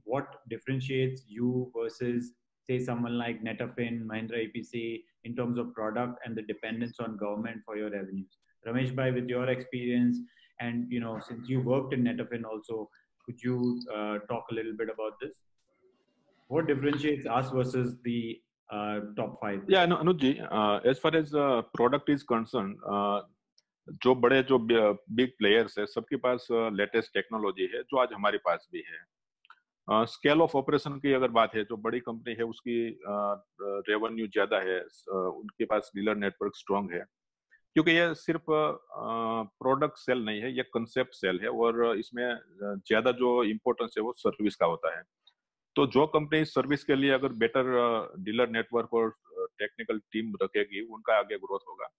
what differentiates you versus say someone like Netafin, Mahindra EPC, in terms of product and the dependence on government for your revenues? Ramesh bhai, with your experience, and since you worked in Netafin also, could you talk a little bit about this? What differentiates us versus the top five? Yeah, no, Anuj ji, as far as product is concerned, जो बड़े जो big players है, सबके पास latest technology है, जो आज हमारे पास भी है। स्केल ऑफ ऑपरेशन की अगर बात है, जो बड़ी कंपनी है उसकी रेवेन्यू ज्यादा है, उनके पास डीलर नेटवर्क स्ट्रांग है, क्योंकि ये सिर्फ प्रोडक्ट सेल नहीं है, ये कंसेप्ट सेल है, और इसमें ज्यादा जो इम्पोर्टेंस है वो सर्विस का होता है। तो जो कंपनी सर्विस के लिए अगर बेटर डीलर नेटवर्क और टेक्निकल टीम रखेगी, उनका आगे ग्रोथ होगा।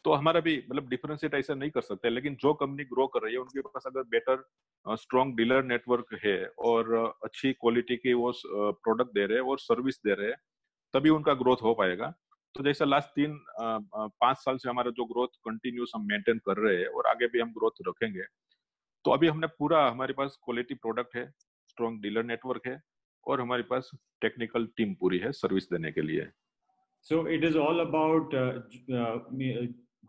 तो हमारा भी मतलब डिफरेंशिएट ऐसा नहीं कर सकते, लेकिन जो कंपनी ग्रो कर रही है उनके पास अगर बेटर स्ट्रॉन्ग डीलर नेटवर्क है और अच्छी क्वालिटी की वो प्रोडक्ट दे रहे हैं और सर्विस दे रहे हैं, तभी उनका ग्रोथ हो पाएगा। तो जैसे लास्ट 3-5 साल से हमारा जो ग्रोथ कंटिन्यूस हम मेंटेन कर रहे हैं और आगे भी हम ग्रोथ रखेंगे। तो अभी हमने पूरा, हमारे पास क्वालिटी प्रोडक्ट है, स्ट्रॉन्ग डीलर नेटवर्क है, और हमारे पास टेक्निकल टीम पूरी है सर्विस देने के लिए। So it is all about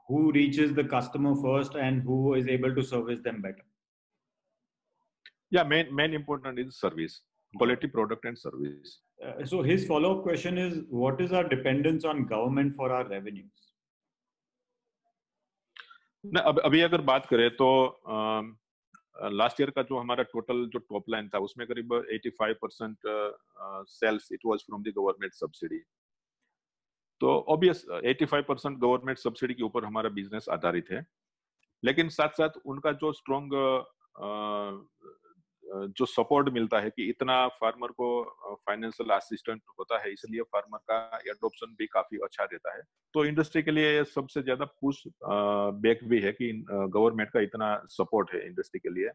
who reaches the customer first and who is able to service them better. Yeah, main important is service, quality product and service. So his follow-up question is, what is our dependence on government for our revenues? ना, अभी अगर बात करें तो last year का जो हमारा total जो टॉप लाइन था, उसमें करीब 85% sales it was from the government subsidy. तो ऑब्वियस 85% गवर्नमेंट सब्सिडी के ऊपर हमारा बिजनेस आधारित है, लेकिन साथ साथ उनका जो स्ट्रॉन्ग जो सपोर्ट मिलता है कि इतना फार्मर को फाइनेंशियल असिस्टेंट होता है, इसलिए फार्मर का एडॉप्शन भी काफी अच्छा रहता है। तो इंडस्ट्री के लिए सबसे ज्यादा पुश बैक भी है कि गवर्नमेंट का इतना सपोर्ट है इंडस्ट्री के लिए।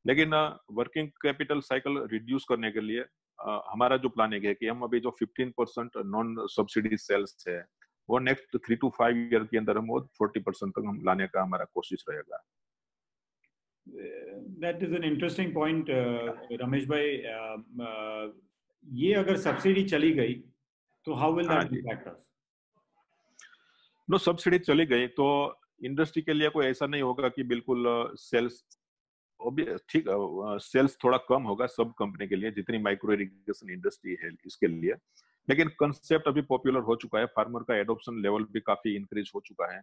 लेकिन वर्किंग कैपिटल साइकिल रिड्यूस करने के लिए हमारा जो प्लानिंग है कि हम अभी जो 15% नॉन सब्सिडी सेल्स है, वो नेक्स्ट 3 to 5 ईयर के अंदर हम वो 40% तक हम लाने का हमारा कोशिश रहेगा। That is an interesting point, Ramesh bhai. ये अगर सब्सिडी चली गई तो how will that impact us? No, subsidy चली गई तो इंडस्ट्री के लिए कोई ऐसा नहीं होगा कि बिल्कुल सेल्स, ठीक, सेल्स थोड़ा कम होगा सब कंपनी के लिए, जितनी माइक्रो इरिगेशन इंडस्ट्री है इसके लिए। लेकिन कंसेप्ट अभी पॉपुलर हो चुका है, फार्मर का एडॉप्शन लेवल भी काफी इंक्रीज हो चुका है,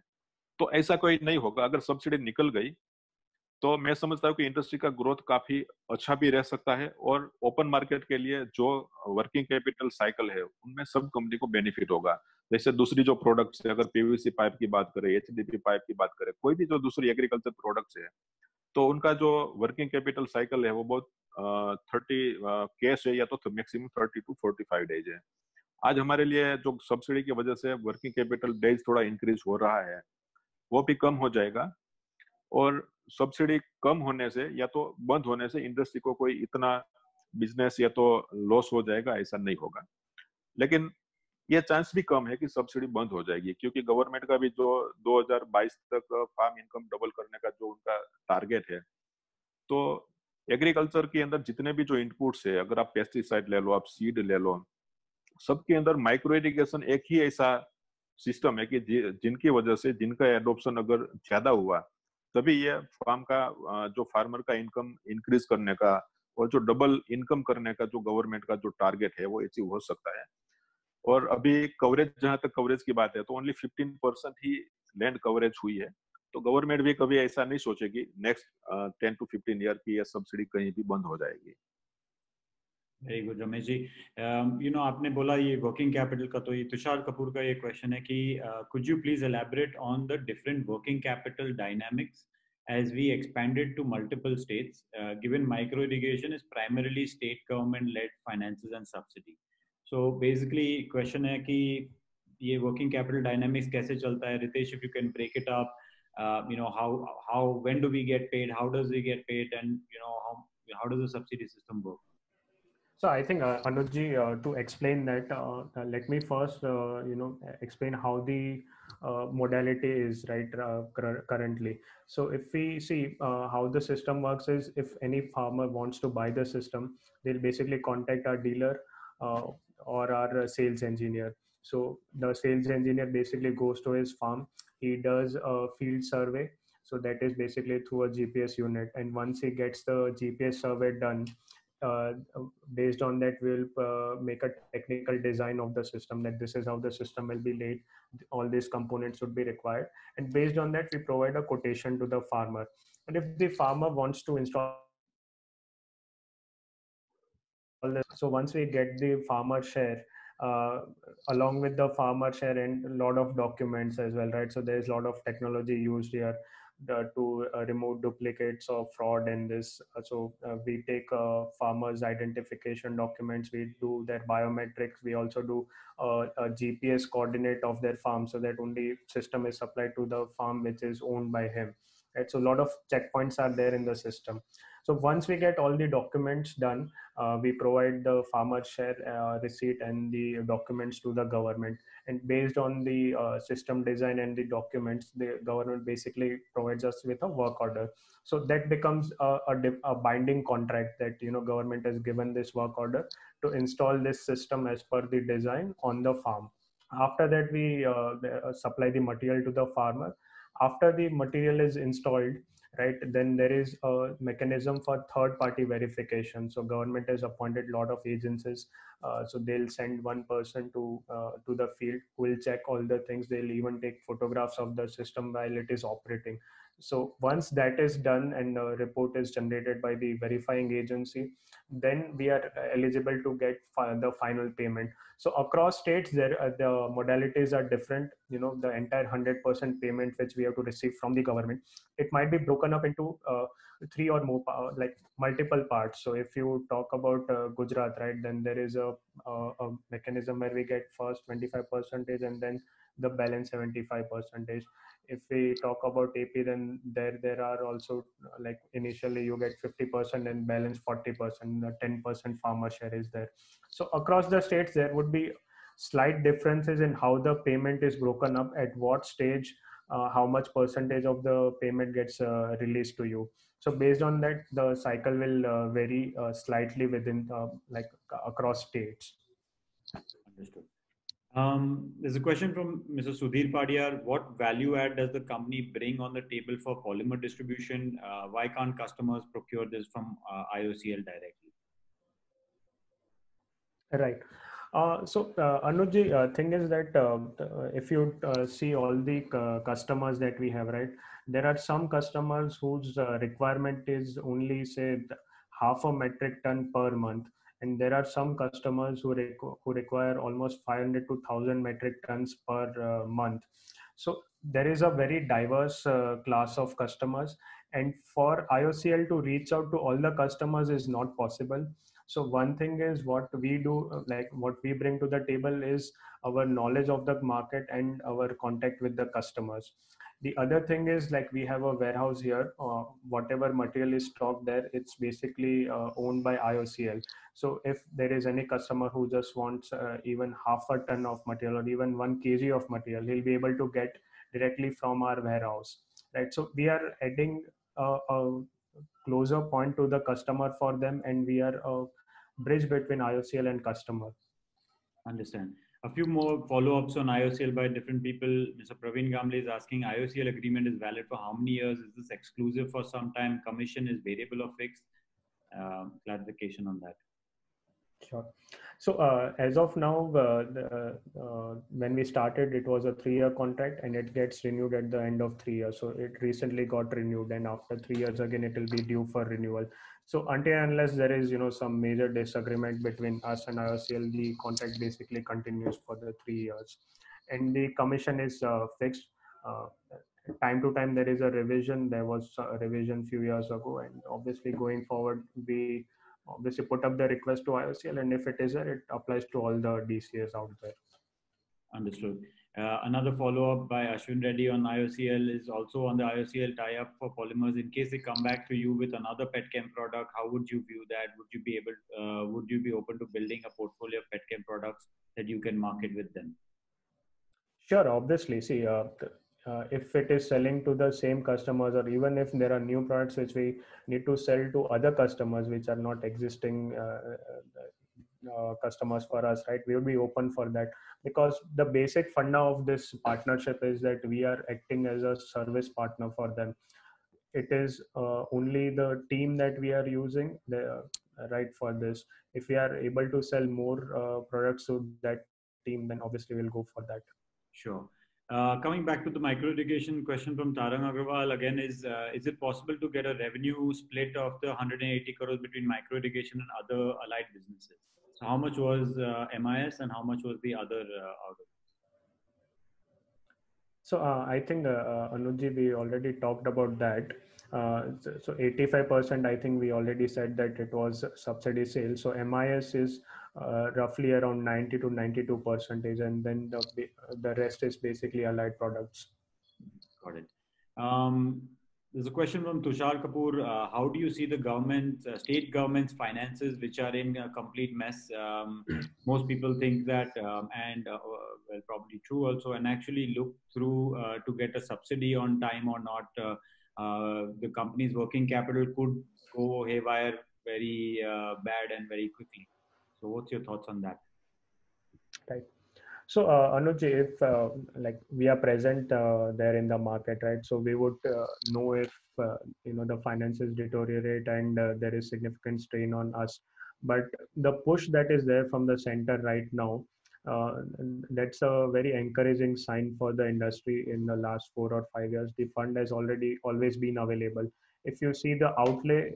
तो ऐसा कोई नहीं होगा। अगर सब्सिडी निकल गई तो मैं समझता हूँ कि इंडस्ट्री का ग्रोथ काफी अच्छा भी रह सकता है, और ओपन मार्केट के लिए जो वर्किंग कैपिटल साइकिल है उनमें सब कंपनी को बेनिफिट होगा। जैसे दूसरी जो प्रोडक्ट्स है, अगर पीवीसी पाइप की बात करें, एचडीपी पाइप की बात करें, कोई भी जो दूसरी एग्रीकल्चर प्रोडक्ट्स है, तो उनका जो वर्किंग कैपिटल साइकिल है वो बहुत 30 कैश है या तो मैक्सिमम 30 to 45 डेज है। आज हमारे लिए जो सब्सिडी की वजह से वर्किंग कैपिटल डेज थोड़ा इंक्रीज हो रहा है, वो भी कम हो जाएगा। और सब्सिडी कम होने से या तो बंद होने से इंडस्ट्री को कोई इतना बिजनेस या तो लॉस हो जाएगा, ऐसा नहीं होगा। लेकिन ये चांस भी कम है कि सब्सिडी बंद हो जाएगी, क्योंकि गवर्नमेंट का भी जो 2022 तक फार्म इनकम डबल करने का जो उनका टारगेट है, तो एग्रीकल्चर के अंदर जितने भी जो इनपुट्स है, अगर आप पेस्टिसाइड ले लो, आप सीड ले लो, सबके अंदर माइक्रो इरिगेशन एक ही ऐसा सिस्टम है कि जिनकी वजह से, जिनका एडॉप्शन अगर ज्यादा हुआ, तभी ये फार्म का जो फार्मर का इनकम इंक्रीज करने का और जो डबल इनकम करने का जो गवर्नमेंट का जो टारगेट है वो अचीव हो सकता है। और अभी कवरेज, जहां तक कवरेज की बात है, तो ओनली 15% ही लैंड कवरेज हुई है। तो गवर्नमेंट भी कभी ऐसा नहीं सोचेगी नेक्स्ट 10 to 15 ईयर की ये सब्सिडी कहीं भी बंद हो जाएगी। Very good Ramesh ji. आपने बोला ये वर्किंग कैपिटल का, तो ये तुषार कपूर का ये क्वेश्चन है कि could you please elaborate on the different working capital dynamics as we expanded to multiple states, given micro irrigation is primarily state government led finances and subsidy. So basically question है कि ये working capital dynamics कैसे चलता है? Ritesh, if you can break it up, how when do we get paid, how does we get paid, and how does the subsidy system work? So I think Anuj ji, to explain that, let me first explain how the modality is right currently. So if we see how the system works is, if any farmer wants to buy the system, they'll basically contact our dealer. or our sales engineer. So the sales engineer basically goes to his farm. He does a field survey. So that is basically through a GPS unit. And once he gets the GPS survey done, uh, based on that, we'll make a technical design of the system, that this is how the system will be laid. All these components would be required. And based on that, we provide a quotation to the farmer. And if the farmer wants to install this, so once we get the farmer share, uh, along with the farmer share and a lot of documents as well, right? So there's a lot of technology used here to remove duplicates of fraud in this. We take farmers' identification documents, we do their biometrics, we also do a GPS coordinate of their farm, so that only system is supplied to the farm which is owned by him. Right? So a lot of checkpoints are there in the system. So once we get all the documents done, we provide the farmer share receipt and the documents to the government. And based on the system design and the documents, the government basically provides us with a work order. So that becomes a binding contract that, you know, government has given this work order to install this system as per the design on the farm. After that, we supply the material to the farmer. After the material is installed, right, then there is a mechanism for third party verification. So government has appointed a lot of agencies. So they'll send one person to the field who will check all the things. They'll even take photographs of the system while it is operating. So once that is done and a report is generated by the verifying agency, then we are eligible to get the final payment. So across states, the modalities are different. You know, the entire 100% payment which we have to receive from the government, it might be broken up into three or more, like multiple parts. So if you talk about Gujarat, right, then there is a mechanism where we get first 25% and then the balance 75%. If we talk about AP, then there are also like initially you get 50% and balance 40%. The 10% farmer share is there. So across the states, there would be slight differences in how the payment is broken up, at what stage, how much percentage of the payment gets released to you. So based on that, the cycle will vary slightly within across states. Understood. There's a question from Mr. Sudhir Padiyar. What value add does the company bring on the table for polymer distribution? Why can't customers procure this from IOCL directly? Right. Anuj, thing is that if you see all the customers that we have, right, there are some customers whose requirement is only say half a metric ton per month, and there are some customers who require almost 500 to 1,000 metric tons per month. So there is a very diverse class of customers, and for IOCL to reach out to all the customers is not possible. So one thing is what we do, like what we bring to the table is our knowledge of the market and our contact with the customers. The other thing is like we have a warehouse here. Whatever material is stocked there, it's basically owned by IOCL. So if there is any customer who just wants even half a ton of material or even 1 kg of material, he'll be able to get directly from our warehouse, right? So we are adding a closer point to the customer for them, and we are a bridge between IOCL and customer. Understand. A few more follow-ups on IOCL by different people. Mr. Praveen Gamble is asking, IOCL agreement is valid for how many years? Is this exclusive for some time? Commission is variable or fixed? Clarification on that. Sure. So as of now, when we started, it was a 3-year contract, and it gets renewed at the end of 3 years. So it recently got renewed, and after 3 years again, it will be due for renewal. So until unless there is, you know, some major disagreement between us and IOCL, the contract basically continues for the 3 years, and the commission is fixed. Time to time, there is a revision. There was a revision few years ago, and obviously going forward, we obviously put up the request to IOCL, and if it is there, it applies to all the DCAs out there. Understood. Another follow-up by Ashwin Reddy on IOCL is also on the IOCL tie-up for polymers. In case they come back to you with another petchem product, how would you view that? Would you be open to building a portfolio of petchem products that you can market with them? Sure, obviously. See, if it is selling to the same customers, or even if there are new products which we need to sell to other customers which are not existing customers for us, right? We would be open for that, because the basic funda of this partnership is that we are acting as a service partner for them. It is only the team that we are using right for this. If we are able to sell more products to that team, then obviously we'll go for that. Sure. Coming back to the micro irrigation question from Tarang Agarwal again, is it possible to get a revenue split of the 180 crores between micro irrigation and other allied businesses? So how much was MIS and how much was the other out of it? So I think Anuj, we already talked about that. So 85%, I think we already said that it was subsidy sales. So MIS is roughly around 90 to 92%, and then the rest is basically allied products. Got it. There's a question from Tushar Kapoor. How do you see the government, state government's finances, which are in a complete mess? Most people think that, and well, probably true also, and actually look through to get a subsidy on time or not. The company's working capital could go haywire very bad and very quickly. So, what's your thoughts on that? Right. So Anuj, if like we are present there in the market, right? So we would know if the finances deteriorate and there is significant strain on us. But the push that is there from the center right now, that's a very encouraging sign for the industry. In the last 4 or 5 years, the fund has always been available. If you see the outlay,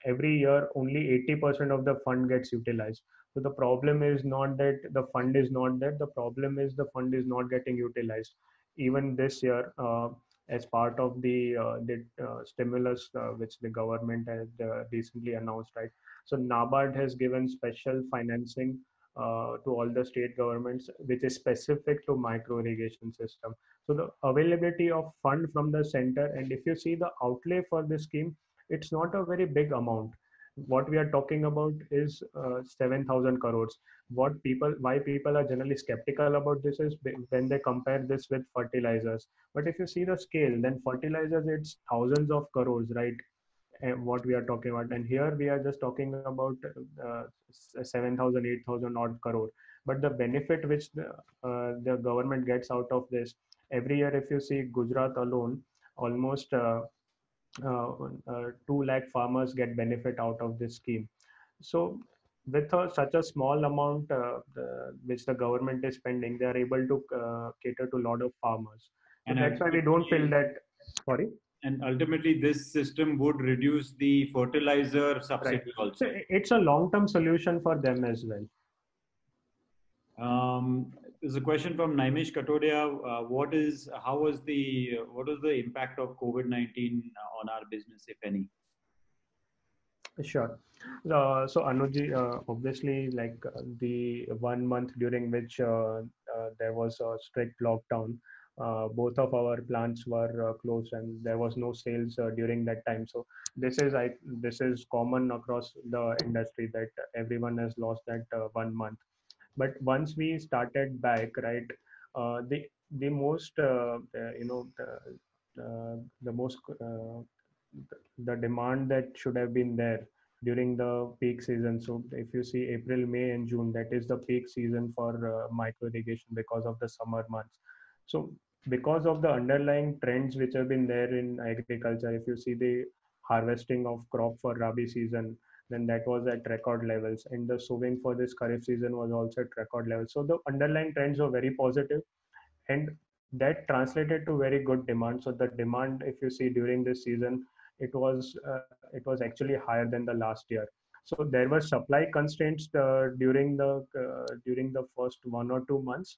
every year only 80% of the fund gets utilized. So the problem is not that the fund is not there. The problem is the fund is not getting utilized. Even this year, as part of the stimulus which the government has recently announced, right? So NABARD has given special financing to all the state governments, which is specific to micro irrigation system. So the availability of fund from the center, and if you see the outlay for this scheme, it's not a very big amount. What we are talking about is 7,000 crores. Why people are generally skeptical about this is when they compare this with fertilizers. But if you see the scale, then fertilizers, it's thousands of crores, right? What we are talking about, and here we are just talking about 7,000, 8,000 odd crore. But the benefit which the government gets out of this every year, if you see Gujarat alone, almost 2 lakh farmers get benefit out of this scheme. So with such a small amount which the government is spending, they are able to cater to a lot of farmers. So and that's why we don't feel that. Sorry. And ultimately, this system would reduce the fertilizer subsidy also. So it's a long-term solution for them as well. There's a question from Naimish Katodia. What was the impact of COVID-19 on our business, if any? Sure. So Anuj, obviously, like the 1 month during which there was a strict lockdown, both of our plants were closed and there was no sales during that time. So this is common across the industry that everyone has lost that 1 month. But once we started back, right, the most the demand that should have been there during the peak season. So if you see April, May, and June, that is the peak season for micro irrigation because of the summer months. So because of the underlying trends which have been there in agriculture, if you see the harvesting of crop for Rabi season, then that was at record levels, and the sowing for this Kharif season was also at record levels. So the underlying trends were very positive, and that translated to very good demand. So the demand, if you see during this season, it was actually higher than the last year. So there were supply constraints during the first 1 or 2 months,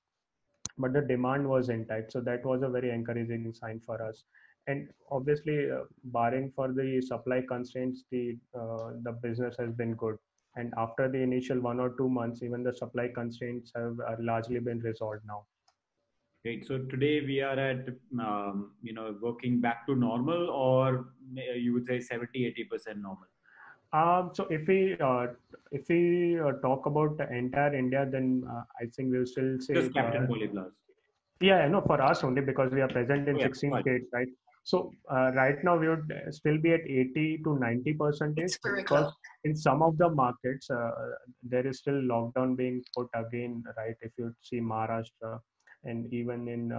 but the demand was intact. So that was a very encouraging sign for us. And obviously, barring for the supply constraints, the business has been good. And after the initial 1 or 2 months, even the supply constraints have largely been resolved now. Great. So today we are at working back to normal, or you would say 70-80% normal. So if we talk about the entire India, then I think we'll still say just Captain Polyplus. Yeah, no, for us only, because we are present in 16 states, right? So right now we would still be at 80 to 90 percentage because in some of the markets there is still lockdown being put again, right? If you see Maharashtra and even in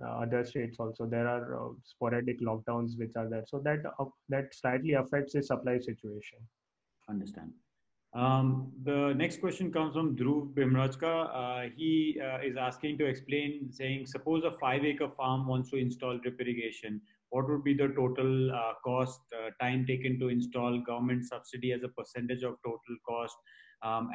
other states also, there are sporadic lockdowns which are there. So that slightly affects the supply situation. Understand. The next question comes from Dhruv Bimrajka. He is asking to explain, saying, suppose a 5-acre farm wants to install drip irrigation. What would be the total cost, time taken to install, government subsidy as a percentage of total cost,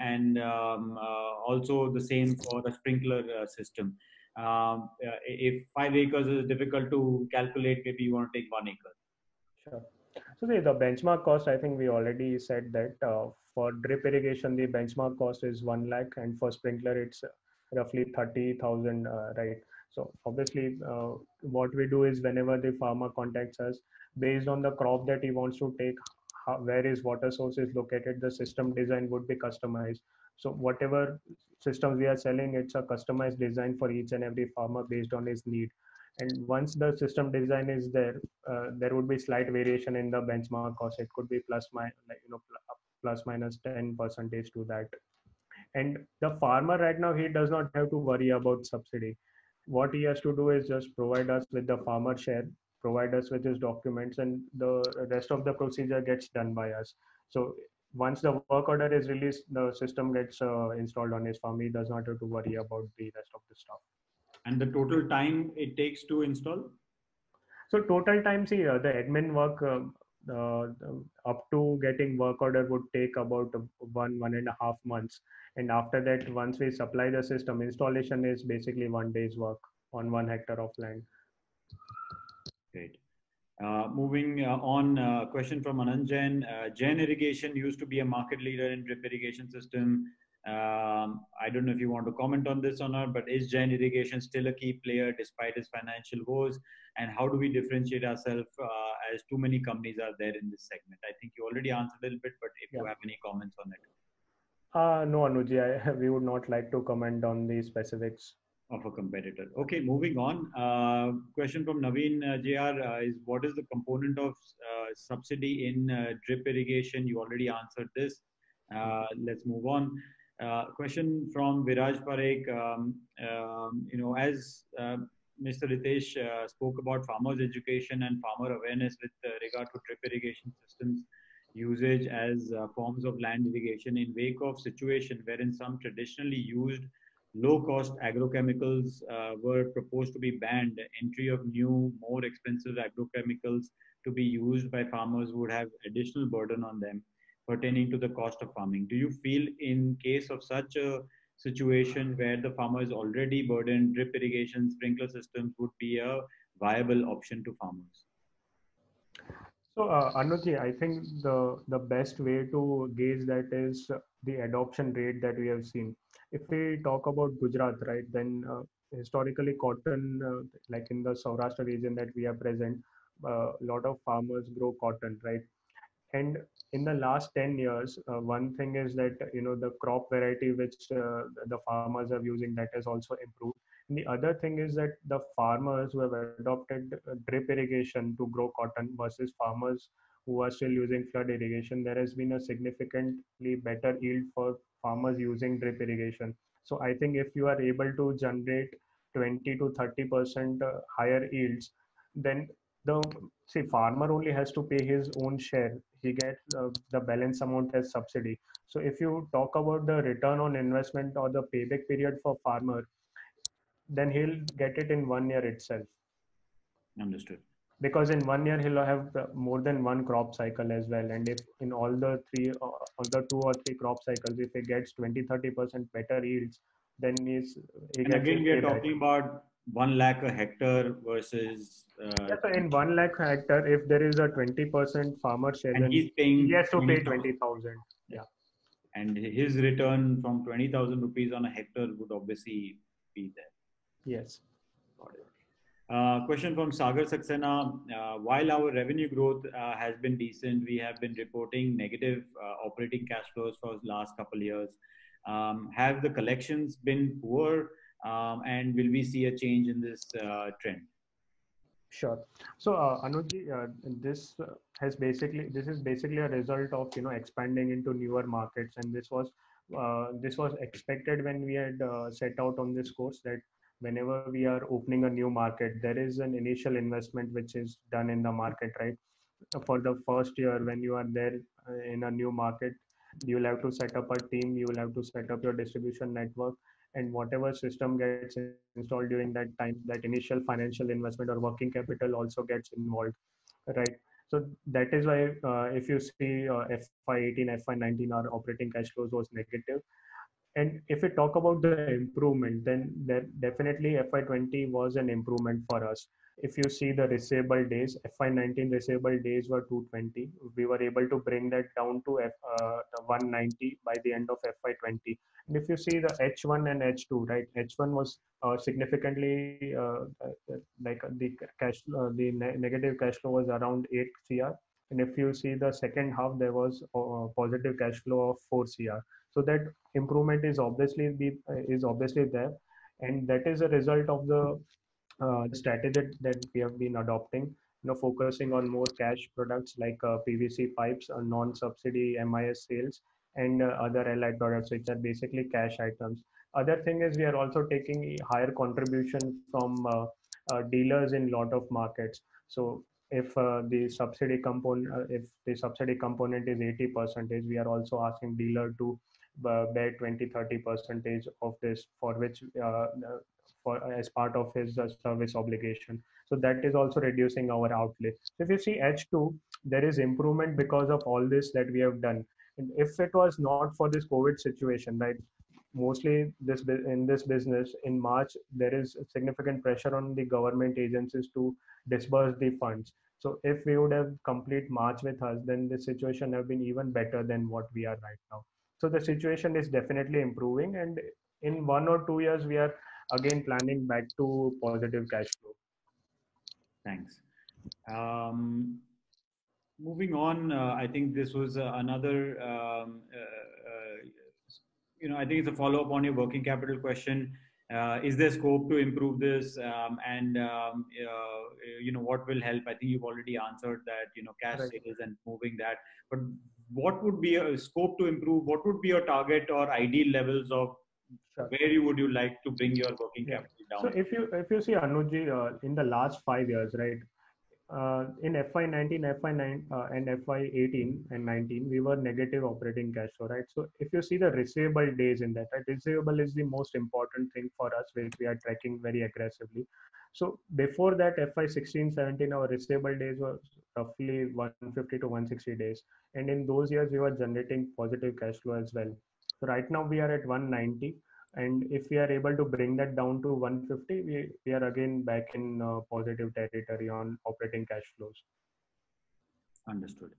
and also the same for the sprinkler system. If 5 acres is difficult to calculate, maybe you want to take 1 acre. Sure. So the benchmark cost, I think we already said that for drip irrigation, the benchmark cost is 1 lakh, and for sprinkler, it's roughly 30,000, right? So obviously, what we do is whenever the farmer contacts us, based on the crop that he wants to take, where his water source is located, the system design would be customized. So whatever systems we are selling, it's a customized design for each and every farmer based on his need. And once the system design is there, there would be slight variation in the benchmark cost. It could be plus minus 10 percentage to that. And the farmer right now, he does not have to worry about subsidy. What he has to do is just provide us with the farmer share, provide us with his documents, and the rest of the procedure gets done by us. So once the work order is released, the system gets installed on his farm. He does not have to worry about the rest of the stuff. And the total time it takes to install? So total time, see, the admin work up to getting work order would take about 1.5 months. And after that, once we supply the system, installation is basically 1 day's work on 1 hectare of land. Great. Moving on, question from Anand Jain. Jain Irrigation used to be a market leader in drip irrigation system. I don't know if you want to comment on this or not, but is Jain Irrigation still a key player despite its financial woes? And how do we differentiate ourselves as too many companies are there in this segment? I think you already answered a little bit, but if you have any comments on it. No, Anuji, we would not like to comment on the specifics of a competitor. Okay, moving on. Question from Naveen JR is what is the component of subsidy in drip irrigation? You already answered this. Let's move on. Question from Viraj Parekh. As Mr. Ritesh spoke about farmers' education and farmer awareness with regard to drip irrigation systems usage as forms of land irrigation in wake of situation wherein some traditionally used low-cost agrochemicals were proposed to be banned. Entry of new, more expensive agrochemicals to be used by farmers would have additional burden on them pertaining to the cost of farming. Do you feel in case of such a situation where the farmer is already burdened, drip irrigation, sprinkler systems would be a viable option to farmers? So, Anuji, I think the best way to gauge that is the adoption rate that we have seen. If we talk about Gujarat, right, then historically cotton, like in the Saurashtra region that we are present, a lot of farmers grow cotton, right? And in the last 10 years, one thing is that, the crop variety which the farmers are using, that has also improved. And the other thing is that the farmers who have adopted drip irrigation to grow cotton versus farmers who are still using flood irrigation, there has been a significantly better yield for farmers using drip irrigation. So I think if you are able to generate 20 to 30% higher yields, then the farmer only has to pay his own share. He gets the balance amount as subsidy. So if you talk about the return on investment or the payback period for farmer, then he'll get it in 1 year itself. Understood. Because in 1 year he'll have more than one crop cycle as well. And if in all the 2 or 3 crop cycles, if he gets 20-30% better yields, then he and again we are talking about 1 lakh a hectare versus so in 1 lakh hectare, if there is a 20% farmer share, and then he's paying, he has to pay 20,000. Yeah. And his return from 20,000 rupees on a hectare would obviously be there. Yes. Got it. Question from Sagar Saxena. While our revenue growth has been decent, we have been reporting negative operating cash flows for the last couple of years. Have the collections been poor, and will we see a change in this trend? Sure. So, Anuj, this is basically a result of expanding into newer markets, and this was expected when we had set out on this course that whenever we are opening a new market, there is an initial investment which is done in the market, right? For the first year when you are there in a new market, you will have to set up a team, you will have to set up your distribution network, and whatever system gets installed during that time, that initial financial investment or working capital also gets involved, right? So that is why if you see FY18, FY19, our operating cash flows was negative. And if we talk about the improvement, then there definitely FY20 was an improvement for us. If you see the receivable days, FY19 receivable days were 220. We were able to bring that down to 190 by the end of FY20. And if you see the H1 and H2, right? H1 was significantly like the negative cash flow was around 8 CR. And if you see the second half, there was positive cash flow of 4 CR. So that improvement is obviously there, and that is a result of the strategy that we have been adopting, focusing on more cash products like PVC pipes, non-subsidy MIS sales, and other allied products which are basically cash items. Other thing is we are also taking higher contribution from dealers in lot of markets. So if the subsidy component is 80%, we are also asking dealer to bear 20-30% of this, for which for as part of his service obligation. So that is also reducing our outlay. So if you see H2, there is improvement because of all this that we have done. And if it was not for this COVID situation, right, mostly in this business in March, there is significant pressure on the government agencies to disburse the funds. So if we would have complete March with us, then the situation have been even better than what we are right now. So the situation is definitely improving, and in 1 or 2 years, we are again planning back to positive cash flow. Thanks. Moving on, I think this was another, I think it's a follow-up on your working capital question. Is there scope to improve this? What will help? I think you've already answered that, cash Right. sales and moving that. But what would be a scope to improve? What would be your target or ideal levels of Sure. where would you like to bring your working Yeah. capital down? So if you see Anuj, in the last 5 years, right, in FY19, FY9, and FY18 and 19, we were negative operating cash flow, right? So if you see the receivable days in that, right, receivable is the most important thing for us, which we are tracking very aggressively. So before that, FY16, 17, our receivable days were roughly 150 to 160 days. And in those years, we were generating positive cash flow as well. So right now we are at 190. And if we are able to bring that down to 150, we are again back in positive territory on operating cash flows. Understood.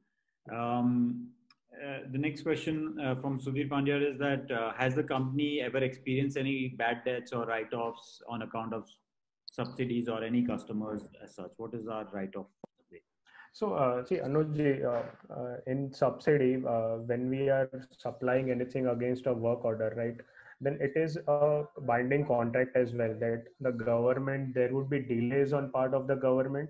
The next question from Sudhir Pandya is that has the company ever experienced any bad debts or write-offs on account of subsidies or any customers as such? What is our write-off? So, see, Anuj, in subsidy, when we are supplying anything against a work order, right, then it is a binding contract as well that the government, there would be delays on part of the government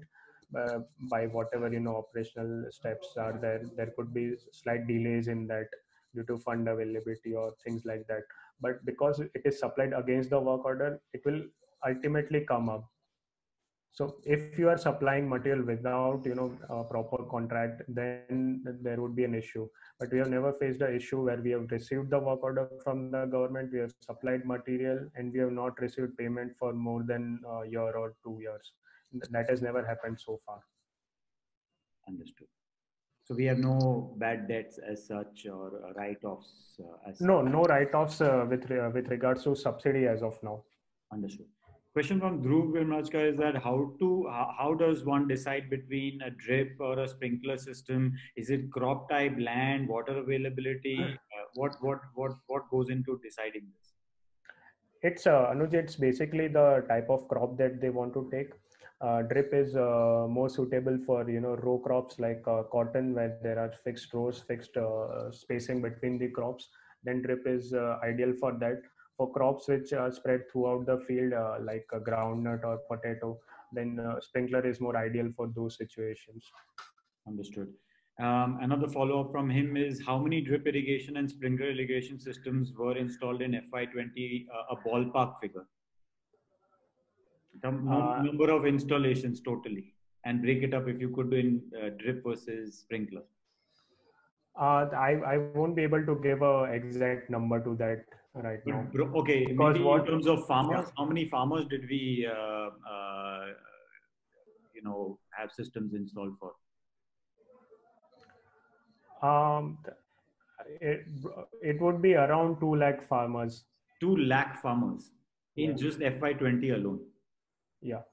by whatever, operational steps are there. There could be slight delays in that due to fund availability or things like that. But because it is supplied against the work order, it will ultimately come up. So if you are supplying material without, a proper contract, then there would be an issue. But we have never faced an issue where we have received the work order from the government, we have supplied material, and we have not received payment for more than a year or 2 years. That has never happened so far. Understood. So we have no bad debts as such or write-offs as such. No write-offs with regards to subsidy as of now. Understood. Question from Dhruv Vimrajka is that how does one decide between a drip or a sprinkler system? Is it crop type, land, water availability? What goes into deciding this? It's Anuj, it's basically the type of crop that they want to take. Drip is more suitable for row crops like cotton, where there are fixed rows, fixed spacing between the crops. Then drip is ideal for that. For crops which are spread throughout the field, like a groundnut or potato, then sprinkler is more ideal for those situations. Understood. Another follow-up from him is how many drip irrigation and sprinkler irrigation systems were installed in FY20, a ballpark figure? The number of installations totally, and break it up if you could in drip versus sprinkler. I won't be able to give a exact number to that right now. Okay, because maybe in terms of farmers, yeah. How many farmers did we have systems installed for? It would be around 2 lakh farmers. 2 lakh farmers in just FY20 alone. Yeah.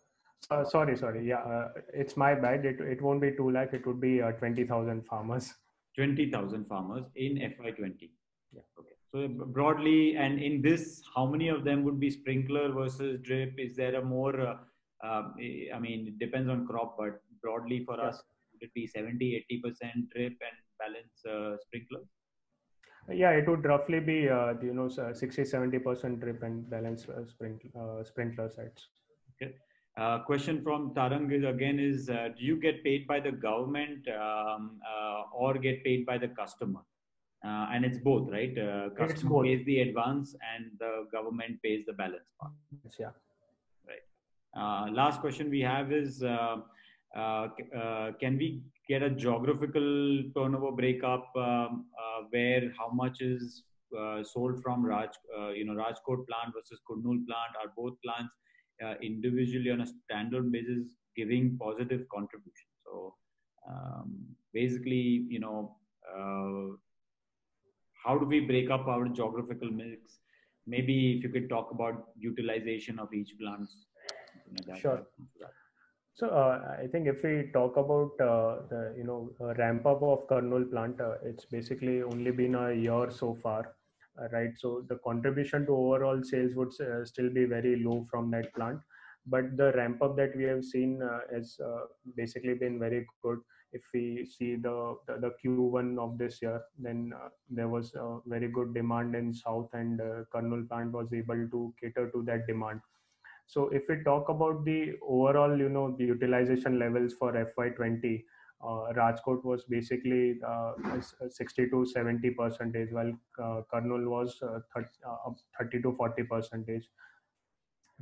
Sorry. Yeah, it's my bad. It won't be 2 lakh. It would be 20,000 farmers. 20,000 farmers in FY20. Yeah. Okay. So broadly, and in this, how many of them would be sprinkler versus drip? Is there a more, I mean, it depends on crop, but broadly for us, would it be 70, 80% drip and balance sprinkler? Yeah, it would roughly be, 60-70% drip and balance sprinkler sites. Okay. Question from Tarang is do you get paid by the government or get paid by the customer? And it's both, right? Customer pays the advance and the government pays the balance part. Yeah. Right. Last question we have is can we get a geographical turnover breakup where how much is sold from Rajkot plant versus Kurnool plant? Are both plants individually on a standalone basis giving positive contribution? So basically, how do we break up our geographical mix? Maybe if you could talk about utilization of each plant. Sure. So I think if we talk about the ramp up of Kurnool plant, it's basically only been a year so far, right? So the contribution to overall sales would still be very low from that plant, but the ramp up that we have seen has basically been very good. If we see the Q1 of this year, then there was a very good demand in South, and Kurnool plant was able to cater to that demand. So if we talk about the overall, the utilization levels for FY20, Rajkot was basically 60 to 70%, while Kurnool was 30 to 40%.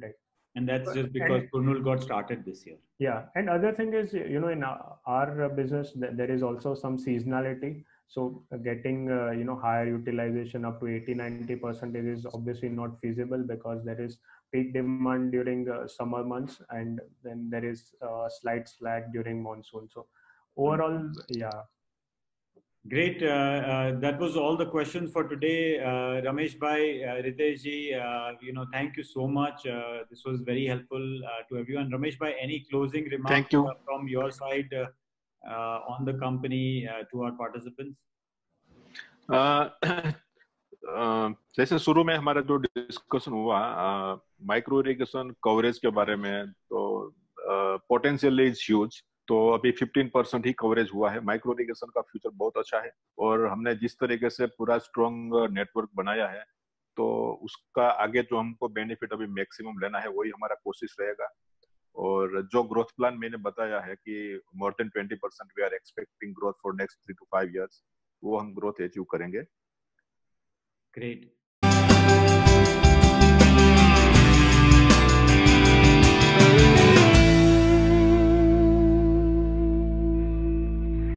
Right. And that's just because Kurnool got started this year. Yeah. And other thing is, in our business, there is also some seasonality. So getting, higher utilization up to 80-90% is obviously not feasible because there is peak demand during summer months, and then there is a slight slack during monsoon. So overall, yeah. Great. That was all the questions for today. Ramesh Bhai, Ritesh ji, thank you so much. This was very helpful to everyone. Ramesh Bhai, any closing remarks from your side on the company to our participants? जैसे शुरू में हमारा जो discussion हुआ micro irrigation coverage के बारे में, तो पोटेंशियल इज ह्यूज. तो अभी 15% ही कवरेज हुआ है. माइक्रो इरिगेशन का फ्यूचर बहुत अच्छा है और हमने जिस तरीके से पूरा स्ट्रॉन्ग नेटवर्क बनाया है, तो उसका आगे जो हमको बेनिफिट अभी मैक्सिमम लेना है वही हमारा कोशिश रहेगा. और जो ग्रोथ प्लान मैंने बताया है कि more than 20% we are expecting growth for next 3 to 5 years, वो हम ग्रोथ अचीव करेंगे. Great.